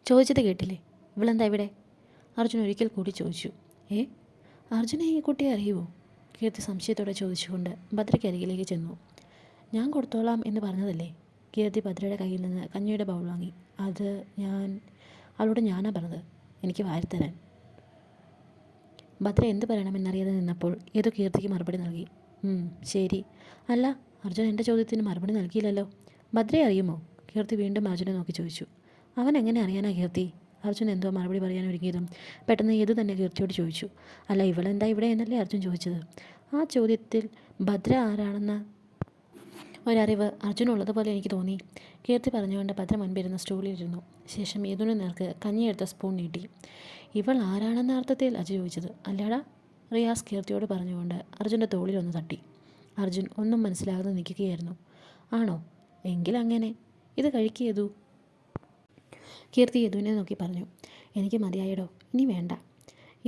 ചോദിച്ചത് കേട്ടില്ലേ? ഇവളെന്താ ഇവിടെ? അർജുൻ ഒരിക്കൽ കൂടി ചോദിച്ചു. ഏ, അർജുനെ ഈ കുട്ടിയെ അറിയുമോ? കീർത്തി സംശയത്തോടെ ചോദിച്ചുകൊണ്ട് ഭദ്രയ്ക്ക് അരികിലേക്ക് ചെന്നു. ഞാൻ കൊടുത്തോളാം എന്ന് പറഞ്ഞതല്ലേ? കീർത്തി ഭദ്രയുടെ കയ്യിൽ നിന്ന് കഞ്ഞിയുടെ ബൗൾ വാങ്ങി. അത് അവളോട് ഞാനാ പറഞ്ഞത്, എനിക്ക് വാരിത്തരാൻ. ഭദ്ര എന്ത് പറയണമെന്നറിയാതെ നിന്നപ്പോൾ ഏതോ കീർത്തിക്ക് മറുപടി നൽകി. ശരി. അല്ല, അർജുൻ എൻ്റെ ചോദ്യത്തിന് മറുപടി നൽകിയില്ലല്ലോ. ഭദ്രയെ അറിയുമോ? കീർത്തി വീണ്ടും അർജുനെ നോക്കി ചോദിച്ചു. അവൻ എങ്ങനെ അറിയാനാ കീർത്തി? അർജുൻ എന്തോ മറുപടി പറയാൻ ഒരുങ്ങിയതും പെട്ടെന്ന് ഏതു തന്നെ കീർത്തിയോട് ചോദിച്ചു. അല്ല, ഇവളെന്താ ഇവിടെ എന്നല്ലേ അർജുൻ ചോദിച്ചത്. ആ ചോദ്യത്തിൽ ഭദ്ര ആരാണെന്ന ഒരറിവ് അർജുനുള്ളതുപോലെ എനിക്ക് തോന്നി. കീർത്തി പറഞ്ഞുകൊണ്ട് ഭദ്ര മുൻപിരുന്ന സ്റ്റൂളിലിരുന്നു. ശേഷം ഏതൊരു നേർക്ക് കഞ്ഞിയെടുത്ത സ്പൂൺ നീട്ടി. ഇവൾ ആരാണെന്ന അർത്ഥത്തിൽ അജു ചോദിച്ചത്. അല്ലടാ, റിയാസ് കീർത്തിയോട് പറഞ്ഞുകൊണ്ട് അർജുൻ്റെ തോളിലൊന്ന് തട്ടി. അർജുൻ ഒന്നും മനസ്സിലാകാതെ നിൽക്കുകയായിരുന്നു. ആണോ? എങ്കിലങ്ങനെ. ഇത് കഴിക്കിയതു. കീർത്തി യദുവിനെ നോക്കി പറഞ്ഞു. എനിക്ക് മതിയായടോ, ഇനി വേണ്ട.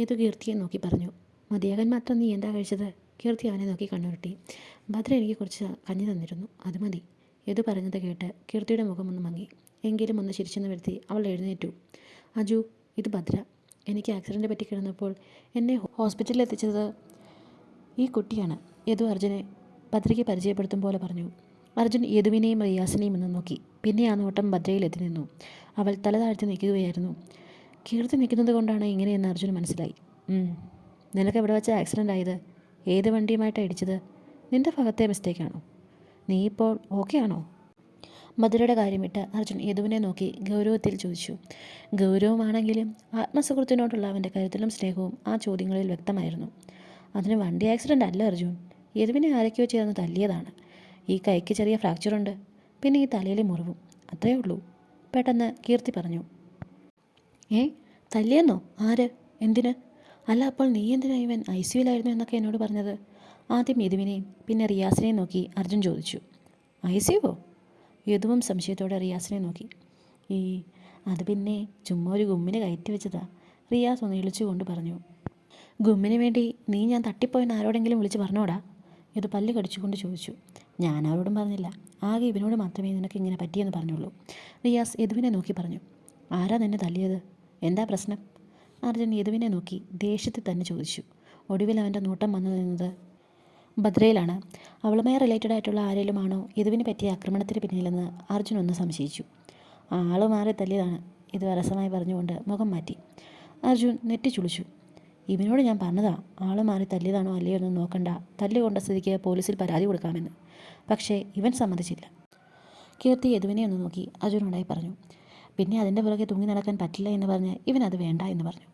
യദു കീർത്തിയെ നോക്കി പറഞ്ഞു. മതിയാകാൻ മാത്രം നീ എന്താ കഴിച്ചത്? കീർത്തി അവനെ നോക്കി കണ്ണുരുട്ടി. ഭദ്ര എനിക്ക് കുറച്ച് കഞ്ഞി തന്നിരുന്നു, അത് മതി. യദു പറഞ്ഞത് കേട്ട് കീർത്തിയുടെ മുഖം ഒന്ന് മങ്ങി. എങ്കിലും ഒന്ന് ചിരിച്ചെന്ന് വരുത്തി അവൾ എഴുന്നേറ്റു. അജു, ഇത് ഭദ്ര. എനിക്ക് ആക്സിഡൻറ്റ് പറ്റി കിടന്നപ്പോൾ എന്നെ ഹോസ്പിറ്റലിൽ എത്തിച്ചത് ഈ കുട്ടിയാണ്. യദു അർജുനെ ഭദ്രയ്ക്ക് പരിചയപ്പെടുത്തും പോലെ പറഞ്ഞു. അർജുൻ യദുവിനെയും റിയാസിനെയും ഒന്ന് നോക്കി. പിന്നെ ആ നോട്ടം ഭദ്രയിൽ എത്തി നിന്നു. അവൾ തല താഴ്ത്തി നിൽക്കുകയായിരുന്നു. കീർത്തി നിൽക്കുന്നത് കൊണ്ടാണ് ഇങ്ങനെയെന്ന് അർജുന് മനസ്സിലായി. നിനക്ക് എവിടെ വെച്ച ആക്സിഡൻ്റ് ആയത്? ഏത് വണ്ടിയുമായിട്ടാണ് ഇടിച്ചത്? നിൻ്റെ ഭാഗത്തെ മിസ്റ്റേക്കാണോ? നീ ഇപ്പോൾ ഓക്കെ ആണോ? ഭദ്രയുടെ കാര്യം വിട്ട് അർജുൻ യദുവിനെ നോക്കി ഗൗരവത്തിൽ ചോദിച്ചു. ഗൗരവമാണെങ്കിലും ആത്മസുഹൃത്തിനോടുള്ള അവൻ്റെ കരുതലും സ്നേഹവും ആ ചോദ്യങ്ങളിൽ വ്യക്തമായിരുന്നു. അതിന് വണ്ടി ആക്സിഡൻ്റ് അല്ല അർജുൻ. യദുവിനെ ആരൊക്കെയോ ചേർന്ന് തല്ലിയതാണ്. ഈ കൈക്ക് ചെറിയ ഫ്രാക്ചറുണ്ട്, പിന്നെ ഈ തലയിലെ മുറിവും, അത്രയേ ഉള്ളൂ. പെട്ടെന്ന് കീർത്തി പറഞ്ഞു. തല്ലിയെന്നോ? ആര്? എന്തിന്? അല്ല, അപ്പോൾ നീ എന്തിനാ ഇവൻ ICUവിലായിരുന്നു എന്നൊക്കെ എന്നോട് പറഞ്ഞത്? ആദ്യം യദുവിനെയും പിന്നെ റിയാസിനെയും നോക്കി അർജുൻ ചോദിച്ചു. ICUവോ? യദുവും സംശയത്തോടെ റിയാസിനെ നോക്കി. അത് പിന്നെ ചുമ്മാ ഒരു ഗുമ്മിന് കയറ്റി വെച്ചതാ, റിയാസ് ഒന്ന് ഇളിച്ചുകൊണ്ട് പറഞ്ഞു. ഗുമ്മിന് വേണ്ടി നീ ഞാൻ തട്ടിപ്പോയെന്ന് ആരോടെങ്കിലും വിളിച്ച് പറഞ്ഞോടാ? യദു പല്ല് കടിച്ചുകൊണ്ട് ചോദിച്ചു. ഞാൻ ആരോടും പറഞ്ഞില്ല, ആകെ ഇവനോട് മാത്രമേ നിനക്ക് ഇങ്ങനെ പറ്റിയെന്ന് പറഞ്ഞുള്ളൂ. റിയാസ് യദുവിനെ നോക്കി പറഞ്ഞു. ആരാ നിന്നെ തല്ലിയത്? എന്താ പ്രശ്നം? അർജുൻ യദുവിനെ നോക്കി ദേഷ്യത്തിൽ തന്നെ ചോദിച്ചു. ഒടുവിൽ അവൻ്റെ നോട്ടം വന്നു നിന്നത് ഭദ്രയിലാണ്. അവളുമായി റിലേറ്റഡ് ആയിട്ടുള്ള ആരെങ്കിലുമാണോ യദുവിനെ പറ്റിയ ആക്രമണത്തിന് പിന്നിലെന്ന് അർജുൻ ഒന്ന് സംശയിച്ചു. ആള് മാറി തല്ലിയതാണ്, ഇത് അരസമായി പറഞ്ഞുകൊണ്ട് മുഖം മാറ്റി. അർജുൻ നെറ്റി ചുളിച്ചു. ഇവനോട് ഞാൻ പറഞ്ഞതാ, ആള് മാറി തല്ലിയതാണോ അല്ലയോ എന്ന് നോക്കണ്ട, തല്ലുകൊണ്ട സ്ഥിതിക്ക് പോലീസിൽ പരാതി കൊടുക്കാമെന്ന്. പക്ഷേ ഇവൻ സമ്മതിച്ചില്ല. കീർത്തി യദുവിനെ ഒന്ന് നോക്കി അർജുനോടായി പറഞ്ഞു. പിന്നെ അതിൻ്റെ പുറകെ തൂങ്ങി നടക്കാൻ പറ്റില്ല എന്ന് പറഞ്ഞ് ഇവനത് വേണ്ട എന്ന് പറഞ്ഞു.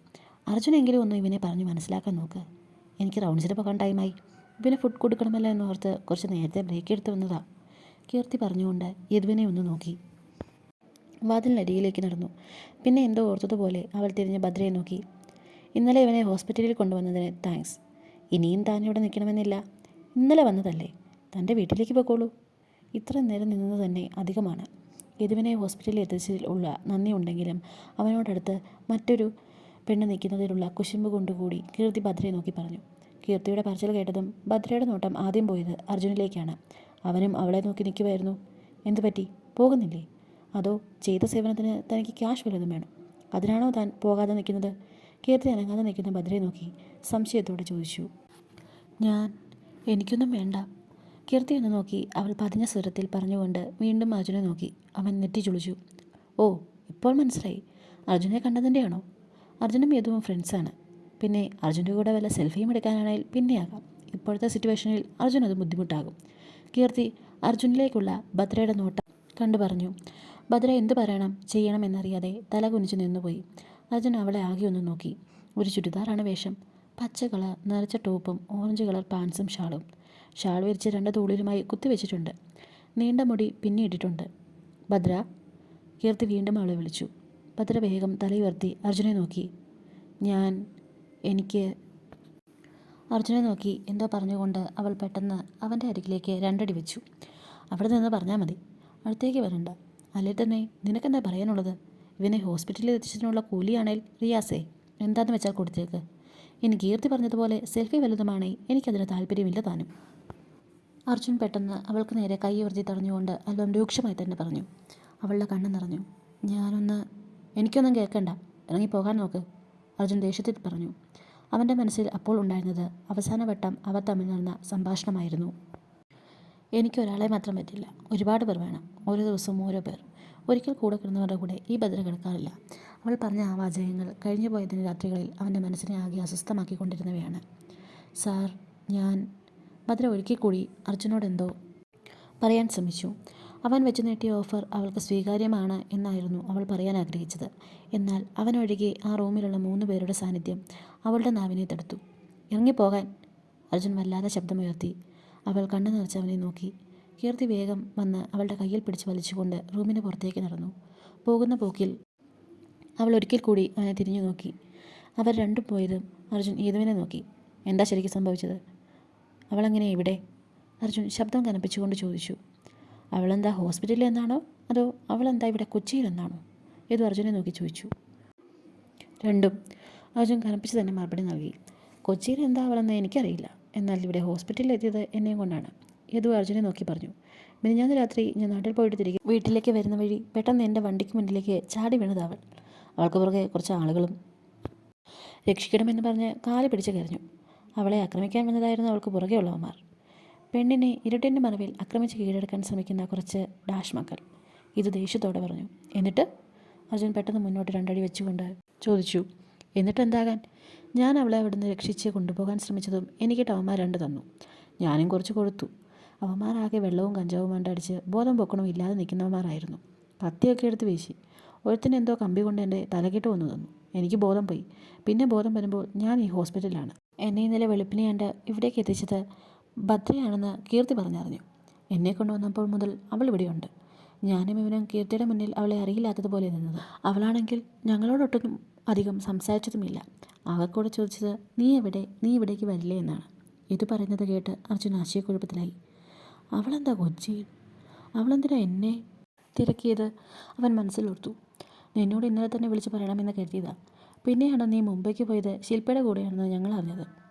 അർജുനെങ്കിലും ഒന്ന് ഇവനെ പറഞ്ഞ് മനസ്സിലാക്കാൻ നോക്ക്. എനിക്ക് റൗണ്ട്സിന് പോകാൻ ടൈമായി. ഇവന് ഫുഡ് കൊടുക്കണമല്ലോ എന്നോർത്ത് കുറച്ച് നേരത്തെ ബ്രേക്ക് എടുത്ത് വന്നതാ. കീർത്തി പറഞ്ഞുകൊണ്ട് യദുവിനെ ഒന്ന് നോക്കി വാതിലിനരികിലേക്ക് നടന്നു. പിന്നെ എന്തോ ഓർത്തതുപോലെ അവൾ തിരിഞ്ഞ് ഭദ്രയെ നോക്കി. ഇന്നലെ ഇവനെ ഹോസ്പിറ്റലിൽ കൊണ്ടുവന്നതിന് താങ്ക്സ്. ഇനിയും താൻ ഇവിടെ നിൽക്കണമെന്നില്ല. ഇന്നലെ വന്നതല്ലേ, തൻ്റെ വീട്ടിലേക്ക് പോയിക്കോളൂ. ഇത്ര നേരം നിന്നത് തന്നെ അധികമാണ്. യദുവിനെ ഹോസ്പിറ്റലിൽ എത്തിച്ചതിൽ ഉള്ള നന്ദി ഉണ്ടെങ്കിലും അവനോടടുത്ത് മറ്റൊരു പെണ്ണ് നിൽക്കുന്നതിലുള്ള കുശുമ്പ് കൊണ്ടുകൂടി കീർത്തി ഭദ്രയെ നോക്കി പറഞ്ഞു. കീർത്തിയുടെ പറച്ചിൽ കേട്ടതും ഭദ്രയുടെ നോട്ടം ആദ്യം പോയത് അർജുനിലേക്കാണ്. അവനും അവളെ നോക്കി നിൽക്കുമായിരുന്നു. എന്തു പറ്റി? പോകുന്നില്ലേ? അതോ ചെയ്ത സേവനത്തിന് തനിക്ക് ക്യാഷ് വല്ലതും വേണം? അതിനാണോ താൻ പോകാതെ നിൽക്കുന്നത്? കീർത്തി അനങ്ങാതെ നിൽക്കുന്ന ഭദ്രയെ നോക്കി സംശയത്തോടെ ചോദിച്ചു. എനിക്കൊന്നും വേണ്ട. കീർത്തി ഒന്ന് നോക്കി അവൾ പതിഞ്ഞ സ്വരത്തിൽ പറഞ്ഞുകൊണ്ട് വീണ്ടും അർജുനെ നോക്കി. അവൻ നെറ്റി ചുളിച്ചു. ഓ, ഇപ്പോൾ മനസ്സിലായി. അർജുനെ കണ്ടതിൻ്റെയാണോ? അർജുനും യദുവും ഫ്രണ്ട്സാണ്. പിന്നെ അർജുൻ്റെ കൂടെ വല്ല സെൽഫിയും എടുക്കാനാണെങ്കിൽ പിന്നെയാകാം. ഇപ്പോഴത്തെ സിറ്റുവേഷനിൽ അർജുൻ അത് ബുദ്ധിമുട്ടാകും. കീർത്തി അർജുനിലേക്കുള്ള ഭദ്രയുടെ നോട്ടം കണ്ടു പറഞ്ഞു. ഭദ്ര എന്ത് പറയണം ചെയ്യണമെന്നറിയാതെ തല കുനിച്ചു നിന്നുപോയി. അർജുൻ അവളെ ആകെ ഒന്ന് നോക്കി. ഒരു ചുരിദാറാണ് വേഷം. പച്ച കളർ നിറച്ച ടോപ്പും ഓറഞ്ച് കളർ പാൻസും ഷാളും. ഷാൾ വിരിച്ച് 2 തൂളിലുമായി കുത്തിവെച്ചിട്ടുണ്ട്. നീണ്ട മുടി പിന്നിയിട്ടിട്ടുണ്ട്. ഭദ്ര, കീർത്തി വീണ്ടും അവളെ വിളിച്ചു. ഭദ്ര വേഗം തലയുയർത്തി അർജുനെ നോക്കി. അർജുനെ നോക്കി എന്തോ പറഞ്ഞുകൊണ്ട് അവൾ പെട്ടെന്ന് അവൻ്റെ അരികിലേക്ക് 2 അടി വെച്ചു. അവിടെ നിന്ന് പറഞ്ഞാൽ മതി, അടുത്തേക്ക് വരണ്ട. അല്ലേ തന്നെ നിനക്കെന്താ പറയാനുള്ളത്? ഇവനെ ഹോസ്പിറ്റലിൽ എത്തിച്ചതിനുള്ള കൂലിയാണേൽ റിയാസേ എന്താന്ന് വെച്ചാൽ കൊടുത്തേക്ക്. ഇനി കീർത്തി പറഞ്ഞതുപോലെ സെൽഫി വലുതുമാണേ എനിക്കതിന് താല്പര്യമില്ല താനും. അർജുൻ പെട്ടെന്ന് അവൾക്ക് നേരെ കൈ ഉയർത്തി തടഞ്ഞുകൊണ്ട് അല്പം രൂക്ഷമായി തന്നെ പറഞ്ഞു. അവളുടെ കണ്ണ് നിറഞ്ഞു. എനിക്കൊന്നും കേൾക്കണ്ട, ഇറങ്ങിപ്പോകാൻ നോക്ക്, അർജുൻ ദേഷ്യത്തിൽ പറഞ്ഞു. അവൻ്റെ മനസ്സിൽ അപ്പോൾ ഉണ്ടായിരുന്നത് അവസാനവട്ടം അവർ തമ്മിൽ നടന്ന സംഭാഷണമായിരുന്നു. എനിക്കൊരാളെ മാത്രം പറ്റില്ല, ഒരുപാട് പേർ വേണം, ഓരോ ദിവസവും ഓരോ പേർ. ഒരിക്കൽ കൂടെ കിടന്നവരുടെ കൂടെ ഈ ഭദ്ര കിടക്കാറില്ല. അവൾ പറഞ്ഞ ആ വാചകങ്ങൾ കഴിഞ്ഞു പോയതിന് രാത്രികളിൽ അവൻ്റെ മനസ്സിനെ ആകെ അസ്വസ്ഥമാക്കിക്കൊണ്ടിരുന്നവയാണ്. സാർ, ഞാൻ ഭദ്ര ഒരിക്കൽ കൂടി അർജുനോടെന്തോ പറയാൻ ശ്രമിച്ചു. അവൻ വെച്ചു നീട്ടിയ ഓഫർ അവൾക്ക് സ്വീകാര്യമാണ് എന്നായിരുന്നു അവൾ പറയാൻ ആഗ്രഹിച്ചത്. എന്നാൽ അവനൊഴികെ ആ റൂമിലുള്ള 3 പേരുടെ സാന്നിധ്യം അവളുടെ നാവിനെ തടുത്തു. ഇറങ്ങിപ്പോകാൻ, അർജുൻ വല്ലാതെ ശബ്ദമുയർത്തി. അവൾ കണ്ണു നിറച്ച് അവനെ നോക്കി. കീർത്തി വേഗം വന്ന് അവളുടെ കയ്യിൽ പിടിച്ച് വലിച്ചുകൊണ്ട് റൂമിന് പുറത്തേക്ക് നടന്നു. പോകുന്ന പോക്കിൽ അവൾ ഒരിക്കൽ കൂടി അവനെ തിരിഞ്ഞു നോക്കി. അവർ രണ്ടും പോയതും അർജുൻ യേതുവിനെ നോക്കി. എന്താ ശരിക്കും സംഭവിച്ചത്? അവളെങ്ങനെ ഇവിടെ? അർജുൻ ശബ്ദം കനപ്പിച്ചുകൊണ്ട് ചോദിച്ചു. അവളെന്താ ഹോസ്പിറ്റലിൽ എന്നാണോ അതോ അവളെന്താ ഇവിടെ കൊച്ചിയിലെന്നാണോ? യേതു അർജുനെ നോക്കി ചോദിച്ചു. രണ്ടും, അർജുൻ കനപ്പിച്ച് തന്നെ മറുപടി നൽകി. കൊച്ചിയിൽ എന്താ അവളെന്ന് എനിക്കറിയില്ല, എന്നാൽ ഇവിടെ ഹോസ്പിറ്റലിൽ എത്തിയത് എന്നെയും കൊണ്ടാണ്, യേതു അർജുനെ നോക്കി പറഞ്ഞു. മിനിഞ്ഞാന്ന് രാത്രി ഞാൻ നാട്ടിൽ പോയിട്ട് തിരികെ വീട്ടിലേക്ക് വരുന്ന വഴി പെട്ടെന്ന് എൻ്റെ വണ്ടിക്ക് മുന്നിലേക്ക് ചാടി വീണത് അവൾ. അവൾക്ക് പുറകെ കുറച്ച് ആളുകളും രക്ഷിക്കണമെന്ന് പറഞ്ഞ് കാല് പിടിച്ച് കരഞ്ഞു. അവളെ ആക്രമിക്കാൻ വന്നതായിരുന്നു അവൾക്ക് പുറകെ ഉള്ളവന്മാർ. പെണ്ണിനെ ഇരുട്ടിൻ്റെ മറവിൽ ആക്രമിച്ച് കീഴടക്കാൻ ശ്രമിക്കുന്ന കുറച്ച് ഡാഷ് മക്കൾ, ഇത് ദേഷ്യത്തോടെ പറഞ്ഞു. എന്നിട്ട്? അർജുൻ പെട്ടെന്ന് മുന്നോട്ട് 2 അടി വെച്ചുകൊണ്ട് ചോദിച്ചു. എന്നിട്ട് എന്താകാൻ? ഞാൻ അവളെ അവിടുന്ന് രക്ഷിച്ച് കൊണ്ടുപോകാൻ ശ്രമിച്ചതും എനിക്ക് അവന്മാർ 2 തന്നു. ഞാനും കുറച്ച് കൊടുത്തു. അവന്മാരാകെ വെള്ളവും കഞ്ചാവും കണ്ടടിച്ച് ബോധം പൊക്കണവും ഇല്ലാതെ നിൽക്കുന്നവന്മാരായിരുന്നു. കത്തിയൊക്കെ എടുത്ത് വീശി. ഒരുത്തിന് എന്തോ കമ്പി കൊണ്ട് എൻ്റെ തലക്കിട്ട് വന്നു തന്നു. എനിക്ക് ബോധം പോയി. പിന്നെ ബോധം വരുമ്പോൾ ഞാൻ ഈ ഹോസ്പിറ്റലിലാണ്. എന്നെ ഇന്നലെ വെളുപ്പിനെ കണ്ട് ഇവിടേക്ക് എത്തിച്ചത് ഭദ്രയാണെന്ന് കീർത്തി പറഞ്ഞറിഞ്ഞു. എന്നെ കൊണ്ടുവന്നപ്പോൾ മുതൽ അവൾ ഇവിടെയുണ്ട്. ഞാനും ഇവനും കീർത്തിയുടെ മുന്നിൽ അവളെ അറിയില്ലാത്തതുപോലെ നിന്നത്. അവളാണെങ്കിൽ ഞങ്ങളോടൊട്ടും അധികം സംസാരിച്ചതുമില്ല. ആകെക്കൂടെ ചോദിച്ചത് നീ എവിടെ, നീ ഇവിടേക്ക് വരില്ലേ എന്നാണ്. ഇത് പറയുന്നത് കേട്ട് അർജുൻ ആശയക്കുഴപ്പത്തിലായി. അവളെന്താ കൊച്ചിയിൽ? അവളെന്തിനാ എന്നെ തിരക്കിയത്? അവൻ മനസ്സിലോർത്തു. നിന്നോട് ഇന്നലെ തന്നെ വിളിച്ച് പറയണമെന്ന് കരുതിയതാ. പിന്നെയാണ് നീ മുംബൈക്ക് പോയത് ശില്പയുടെ കൂടെയാണെന്ന് ഞങ്ങൾ അറിഞ്ഞത്.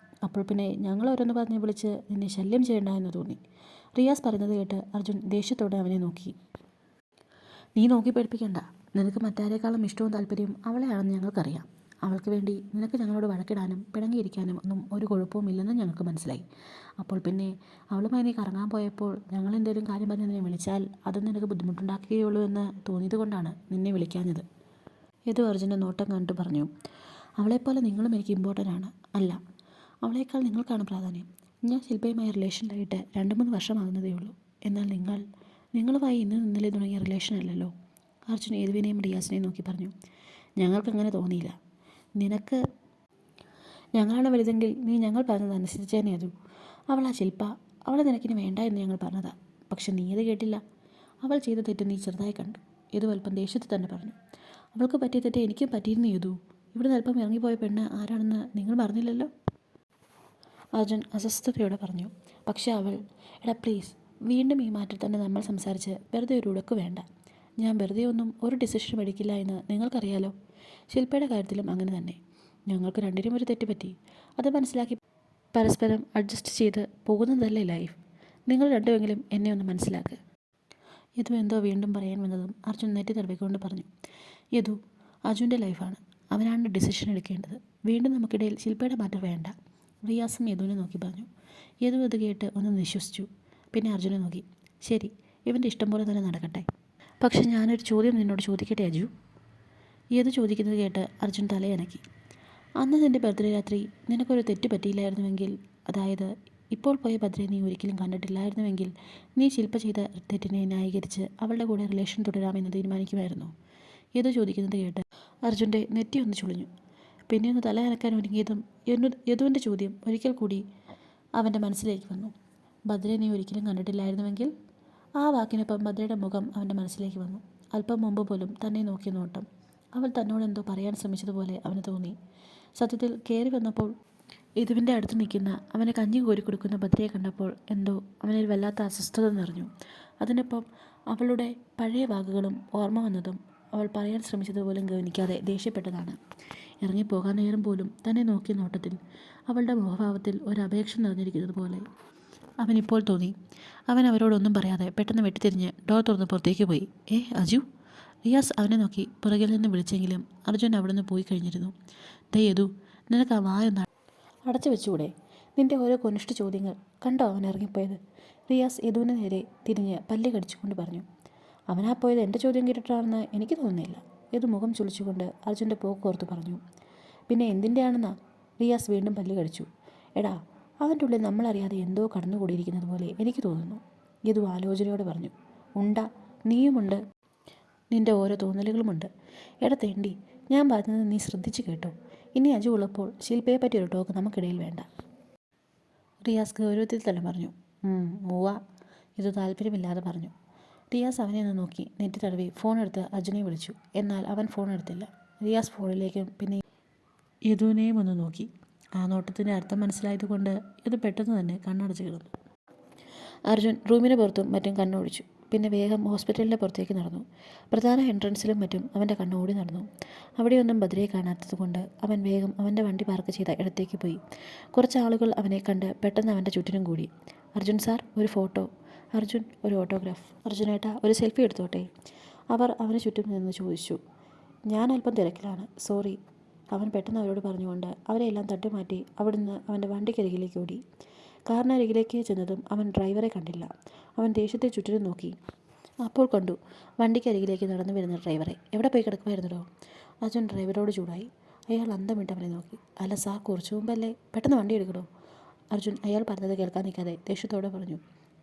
അപ്പോൾ പിന്നെ ഞങ്ങൾ ഓരോന്ന് പറഞ്ഞ് വിളിച്ച് നിന്നെ ശല്യം ചെയ്യണ്ട എന്ന് തോന്നി. റിയാസ് പറയുന്നത് കേട്ട് അർജുൻ ദേഷ്യത്തോടെ അവനെ നോക്കി. നീ നോക്കി പഠിപ്പിക്കണ്ട. നിനക്ക് മറ്റാരേക്കാളും ഇഷ്ടവും താല്പര്യവും അവളെയാണെന്ന് ഞങ്ങൾക്കറിയാം. അവൾക്ക് വേണ്ടി നിനക്ക് ഞങ്ങളോട് വഴക്കിടാനും പിണങ്ങിയിരിക്കാനും ഒന്നും ഒരു കുഴപ്പവും ഇല്ലെന്ന് ഞങ്ങൾക്ക് മനസ്സിലായി. അപ്പോൾ പിന്നെ അവളുമായി നീ കറങ്ങാൻ പോയപ്പോൾ ഞങ്ങൾ എന്തെങ്കിലും കാര്യം പറഞ്ഞ് നിന്നെ വിളിച്ചാൽ അത് നിനക്ക് ബുദ്ധിമുട്ടുണ്ടാക്കുകയുള്ളൂ എന്ന് തോന്നിയത് കൊണ്ടാണ് നിന്നെ വിളിക്കാഞ്ഞത്. യേതു അർജുൻ്റെ നോട്ടം കണ്ടു പറഞ്ഞു. അവളെപ്പോലെ നിങ്ങളും എനിക്ക് ഇമ്പോർട്ടൻ്റ് ആണ്. അല്ല, അവളേക്കാൾ നിങ്ങൾക്കാണ് പ്രാധാന്യം. ഞാൻ ശില്പയുമായി റിലേഷനിലായിട്ട് 2-3 വർഷമാകുന്നതേ ഉള്ളൂ. എന്നാൽ നിങ്ങളുമായി ഇന്നലെ തുടങ്ങിയ റിലേഷൻ അല്ലല്ലോ. അർജുൻ യേതുവിനെയും റിയാസിനെയും നോക്കി പറഞ്ഞു. ഞങ്ങൾക്കങ്ങനെ തോന്നിയില്ല. നിനക്ക് ഞങ്ങളാണ് വലുതെങ്കിൽ നീ ഞങ്ങൾ പറഞ്ഞത് അനുസരിച്ചേനെ യേതു. അവളാ ശില്പ, അവളെ നിനക്കിന് വേണ്ട എന്ന് ഞങ്ങൾ പറഞ്ഞതാ. പക്ഷെ നീ അത് കേട്ടില്ല. അവൾ ചെയ്ത തെറ്റ് നീ ചെറുതായി കണ്ടു. യേതു അല്പം ദേഷ്യത്തിൽ തന്നെ പറഞ്ഞു. അവൾക്ക് പറ്റിയ തെറ്റ് എനിക്കും പറ്റിയിരുന്നു യേതു. ഇവിടെ നിന്ന് അല്പം ഇറങ്ങിപ്പോയ പെണ്ണ് ആരാണെന്ന് നിങ്ങൾ പറഞ്ഞില്ലല്ലോ. അർജുൻ അസ്വസ്ഥതയോടെ പറഞ്ഞു. പക്ഷെ അവൾ, എടാ പ്ലീസ്, വീണ്ടും ഈ മാറ്റം തന്നെ നമ്മൾ സംസാരിച്ച് വെറുതെ ഒരു ഉടക്ക് വേണ്ട. ഞാൻ വെറുതെ ഒന്നും ഒരു ഡിസിഷനും എടുക്കില്ല എന്ന് നിങ്ങൾക്കറിയാലോ. ശില്പയുടെ കാര്യത്തിലും അങ്ങനെ തന്നെ. ഞങ്ങൾക്ക് രണ്ടിനും ഒരു തെറ്റ് പറ്റി. അത് മനസ്സിലാക്കി പരസ്പരം അഡ്ജസ്റ്റ് ചെയ്ത് പോകുന്നതല്ലേ ലൈഫ്. നിങ്ങൾ രണ്ടുമെങ്കിലും എന്നെ ഒന്ന് മനസ്സിലാക്കുക. യദു എന്തോ വീണ്ടും പറയാൻ വന്നതും അർജുൻ നെറ്റി തടവിക്കൊണ്ട് പറഞ്ഞു. യദു, അർജുൻ്റെ ലൈഫാണ്, അവനാണ് ഡിസിഷൻ എടുക്കേണ്ടത്. വീണ്ടും നമുക്കിടയിൽ ശില്പയുടെ മാറ്റം വേണ്ട. റിയാസും യദുവിനെ നോക്കി പറഞ്ഞു. യദു അത് കേട്ട് ഒന്ന് നിശ്വസിച്ചു. പിന്നെ അർജുനെ നോക്കി. ശരി, ഇവൻ്റെ ഇഷ്ടം പോലെ തന്നെ നടക്കട്ടെ. പക്ഷെ ഞാനൊരു ചോദ്യം നിന്നോട് ചോദിക്കട്ടെ അജു? യദു ചോദിക്കുന്നത് കേട്ട് അർജുൻ തലയനക്കി. അന്ന് നിൻ്റെ ബർത്ത്ഡേ രാത്രി നിനക്കൊരു തെറ്റ് പറ്റിയില്ലായിരുന്നുവെങ്കിൽ, അതായത് ഇപ്പോൾ പോയ ഭദ്രയെ നീ ഒരിക്കലും കണ്ടിട്ടില്ലായിരുന്നുവെങ്കിൽ, നീ ശില്പ ചെയ്ത തെറ്റിനെ ന്യായീകരിച്ച് അവളുടെ കൂടെ റിലേഷൻ തുടരാമെന്ന് തീരുമാനിക്കുമായിരുന്നു. യദു ചോദിക്കുന്നത് കേട്ട് അർജുൻ്റെ നെറ്റി ഒന്ന് ചുളിഞ്ഞു. പിന്നെ ഒന്ന് തല അനക്കാൻ ഒരുങ്ങിയതും യദുവിൻ്റെ ചോദ്യം ഒരിക്കൽ കൂടി അവൻ്റെ മനസ്സിലേക്ക് വന്നു. ഭദ്രയെ നീ ഒരിക്കലും കണ്ടിട്ടില്ലായിരുന്നുവെങ്കിൽ? ആ വാക്കിനൊപ്പം ഭദ്രയുടെ മുഖം അവൻ്റെ മനസ്സിലേക്ക് വന്നു. അല്പം മുമ്പ് പോലും തന്നെ നോക്കിയ നോട്ടം. അവൾ തന്നോട് എന്തോ പറയാൻ ശ്രമിച്ചതുപോലെ അവന് തോന്നി. സത്യത്തിൽ കയറി വന്നപ്പോൾ യദുവിൻ്റെ അടുത്ത് നിൽക്കുന്ന അവനെ കഞ്ഞി കോരി കൊടുക്കുന്ന ഭദ്രയെ കണ്ടപ്പോൾ എന്തോ അവനിൽ വല്ലാത്ത അസ്വസ്ഥത നിറഞ്ഞു. അതിനൊപ്പം അവളുടെ പഴയ വാക്കുകളും ഓർമ്മ വന്നതും അവൾ പറയാൻ ശ്രമിച്ചതുപോലും ഗവനിക്കാതെ ദേഷ്യപ്പെട്ടതാണ്. ഇറങ്ങിപ്പോകാൻ നേരം പോലും തന്നെ നോക്കിയ നോട്ടത്തിൽ അവളുടെ മുഖഭാവത്തിൽ ഒരു അപേക്ഷ നിറഞ്ഞിരിക്കുന്നത് പോലെ അവനിപ്പോൾ തോന്നി. അവൻ അവരോടൊന്നും പറയാതെ പെട്ടെന്ന് വെട്ടിത്തിരിഞ്ഞ് ഡോർ തുറന്ന് പുറത്തേക്ക് പോയി. അജു? റിയാസ് അവനെ നോക്കി പുറകിൽ നിന്ന് വിളിച്ചെങ്കിലും അർജുൻ അവിടെ നിന്ന് പോയി കഴിഞ്ഞിരുന്നു. ദേ യദു, നിനക്ക് ആ വായൊന്ന് അടച്ചു വെച്ചുകൂടെ? നിന്റെ ഓരോ കൊനിഷ്ഠ ചോദ്യങ്ങൾ കണ്ടോ അവൻ ഇറങ്ങിപ്പോയത്? റിയാസ് യദുവിന് നേരെ തിരിഞ്ഞ് പല്ല് കടിച്ചുകൊണ്ട് പറഞ്ഞു. അവനാ പോയത് എൻ്റെ ചോദ്യം കേട്ടിട്ടാണെന്ന് എനിക്ക് തോന്നുന്നില്ല. യദു മുഖം ചുളിച്ചുകൊണ്ട് അർജുൻ്റെ പോക്കോർത്ത് പറഞ്ഞു. പിന്നെ എന്തിൻ്റെയാണെന്നാ? റിയാസ് വീണ്ടും പല്ല് കടിച്ചു. എടാ, അവൻ്റെ ഉള്ളിൽ നമ്മളറിയാതെ എന്തോ കടന്നുകൂടിയിരിക്കുന്നത് പോലെ എനിക്ക് തോന്നുന്നു, യദു ആലോചനയോടെ പറഞ്ഞു. ഉണ്ടാ, നീയുമുണ്ട്, നിന്റെ ഓരോ തോന്നലുകളുമുണ്ട്. എടാ തെണ്ടി, ഞാൻ പറഞ്ഞത് നീ ശ്രദ്ധിച്ചു കേട്ടോ. ഇനി അജു ഉള്ളപ്പോൾ ശില്പയെ പറ്റി ഒരു ടോക്ക് നമുക്കിടയിൽ വേണ്ട. റിയാസ് ഗൗരവത്തിൽ തന്നെ പറഞ്ഞു. മൂവ, ഇത് താല്പര്യമില്ലാതെ പറഞ്ഞു. റിയാസ് അവനെ ഒന്ന് നോക്കി നെറ്റി തടവി ഫോൺ എടുത്ത് അർജുനെ വിളിച്ചു. എന്നാൽ അവൻ ഫോൺ എടുത്തില്ല. റിയാസ് ഫോണിലേക്കും പിന്നെ യദുവിനെയും ഒന്ന് നോക്കി. ആ നോട്ടത്തിൻ്റെ അർത്ഥം മനസ്സിലായതുകൊണ്ട് ഇത് പെട്ടെന്ന് തന്നെ കണ്ണടച്ച് കിടന്നു. അർജുൻ റൂമിന് പുറത്തും മറ്റും കണ്ണോടിച്ചു. പിന്നെ വേഗം ഹോസ്പിറ്റലിൻ്റെ പുറത്തേക്ക് നടന്നു. പ്രധാന എൻട്രൻസിലും മറ്റും അവൻ്റെ കണ്ണോടി നടന്നു. അവിടെയൊന്നും ഭദ്രയെ കാണാത്തതുകൊണ്ട് അവൻ വേഗം അവൻ്റെ വണ്ടി പാർക്ക് ചെയ്ത ഇടത്തേക്ക് പോയി. കുറച്ച് ആളുകൾ അവനെ കണ്ട് പെട്ടെന്ന് അവൻ്റെ ചുറ്റിനും കൂടി. അർജുൻ സാർ, ഒരു ഫോട്ടോ. അർജുൻ, ഒരു ഓട്ടോഗ്രാഫ്. അർജുനേട്ടാ, ഒരു സെൽഫി എടുത്തോട്ടെ? അവർ അവന് ചുറ്റും നിന്ന് ചോദിച്ചു. ഞാൻ അല്പം തിരക്കിലാണ്, സോറി, അവൻ പെട്ടെന്ന് അവരോട് പറഞ്ഞുകൊണ്ട് അവരെല്ലാം തട്ടിമാറ്റി അവിടുന്ന് അവൻ്റെ വണ്ടിക്കരികിലേക്ക് ഓടി. കാറിനരികിലേക്ക് ചെന്നതും അവൻ ഡ്രൈവറെ കണ്ടില്ല. അവൻ ദേഷ്യത്തെ ചുറ്റിനും നോക്കി. അപ്പോൾ കണ്ടു വണ്ടിക്കരികിലേക്ക് നടന്നു വരുന്ന ഡ്രൈവറെ. എവിടെ പോയി കിടക്കുമായിരുന്നോ? അർജുൻ ഡ്രൈവറോട് ചൂടായി. അയാൾ അന്തമിട്ട് അവനെ നോക്കി. അല്ല സാർ, കുറച്ചു മുമ്പല്ലേ? പെട്ടെന്ന് വണ്ടി എടുക്കണോ? അർജുൻ അയാൾ പറഞ്ഞത് കേൾക്കാൻ നിൽക്കാതെ ദേഷ്യത്തോടെ പറഞ്ഞു.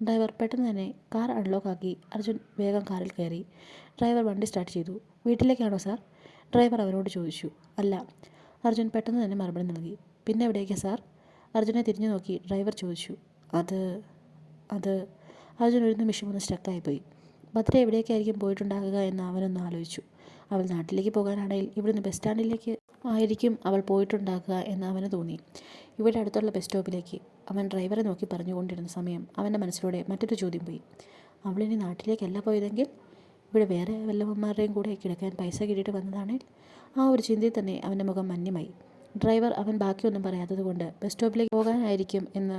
ഡ്രൈവർ പെട്ടെന്ന് തന്നെ കാർ അൺലോക്ക് ആക്കി. അർജുൻ വേഗം കാറിൽ കയറി. ഡ്രൈവർ വണ്ടി സ്റ്റാർട്ട് ചെയ്തു. വീട്ടിലേക്കാണോ സാർ? ഡ്രൈവർ അവനോട് ചോദിച്ചു. അല്ല. അർജുൻ പെട്ടെന്ന് തന്നെ മറുപടി നൽകി. പിന്നെ എവിടേക്കാ സാർ? അർജുനെ തിരിഞ്ഞു നോക്കി ഡ്രൈവർ ചോദിച്ചു. അത് അർജുൻ ഒരു നിമിഷം ഒന്ന് സ്റ്റക്കായിപ്പോയി. ഭദ്ര എവിടേക്കായിരിക്കും പോയിട്ടുണ്ടാകുക എന്ന് അവനൊന്ന് ആലോചിച്ചു. അവൾ നാട്ടിലേക്ക് പോകാനാണെങ്കിൽ ഇവിടുന്ന് ബസ് സ്റ്റാൻഡിലേക്ക് ആയിരിക്കും അവൾ പോയിട്ടുണ്ടാകുക എന്ന് അവന് തോന്നി. ഇവിടെ അടുത്തുള്ള ബസ് സ്റ്റോപ്പിലേക്ക്. അവൻ ഡ്രൈവറെ നോക്കി പറഞ്ഞുകൊണ്ടിരുന്ന സമയം അവൻ്റെ മനസ്സിലൂടെ മറ്റൊരു ചോദ്യം പോയി. അവളിനി നാട്ടിലേക്കല്ല പോയതെങ്കിൽ ഇവിടെ വേറെ വല്ലവന്മാരുടെയും കൂടെ കിടക്കാൻ പൈസ കിട്ടിയിട്ട് വന്നതാണെങ്കിൽ? ആ ഒരു ചിന്തയിൽ തന്നെ അവൻ്റെ മുഖം മഞ്ഞമായി. ഡ്രൈവർ അവൻ ബാക്കിയൊന്നും പറയാത്തതുകൊണ്ട് ബസ് സ്റ്റോപ്പിലേക്ക് പോകാനായിരിക്കും എന്ന്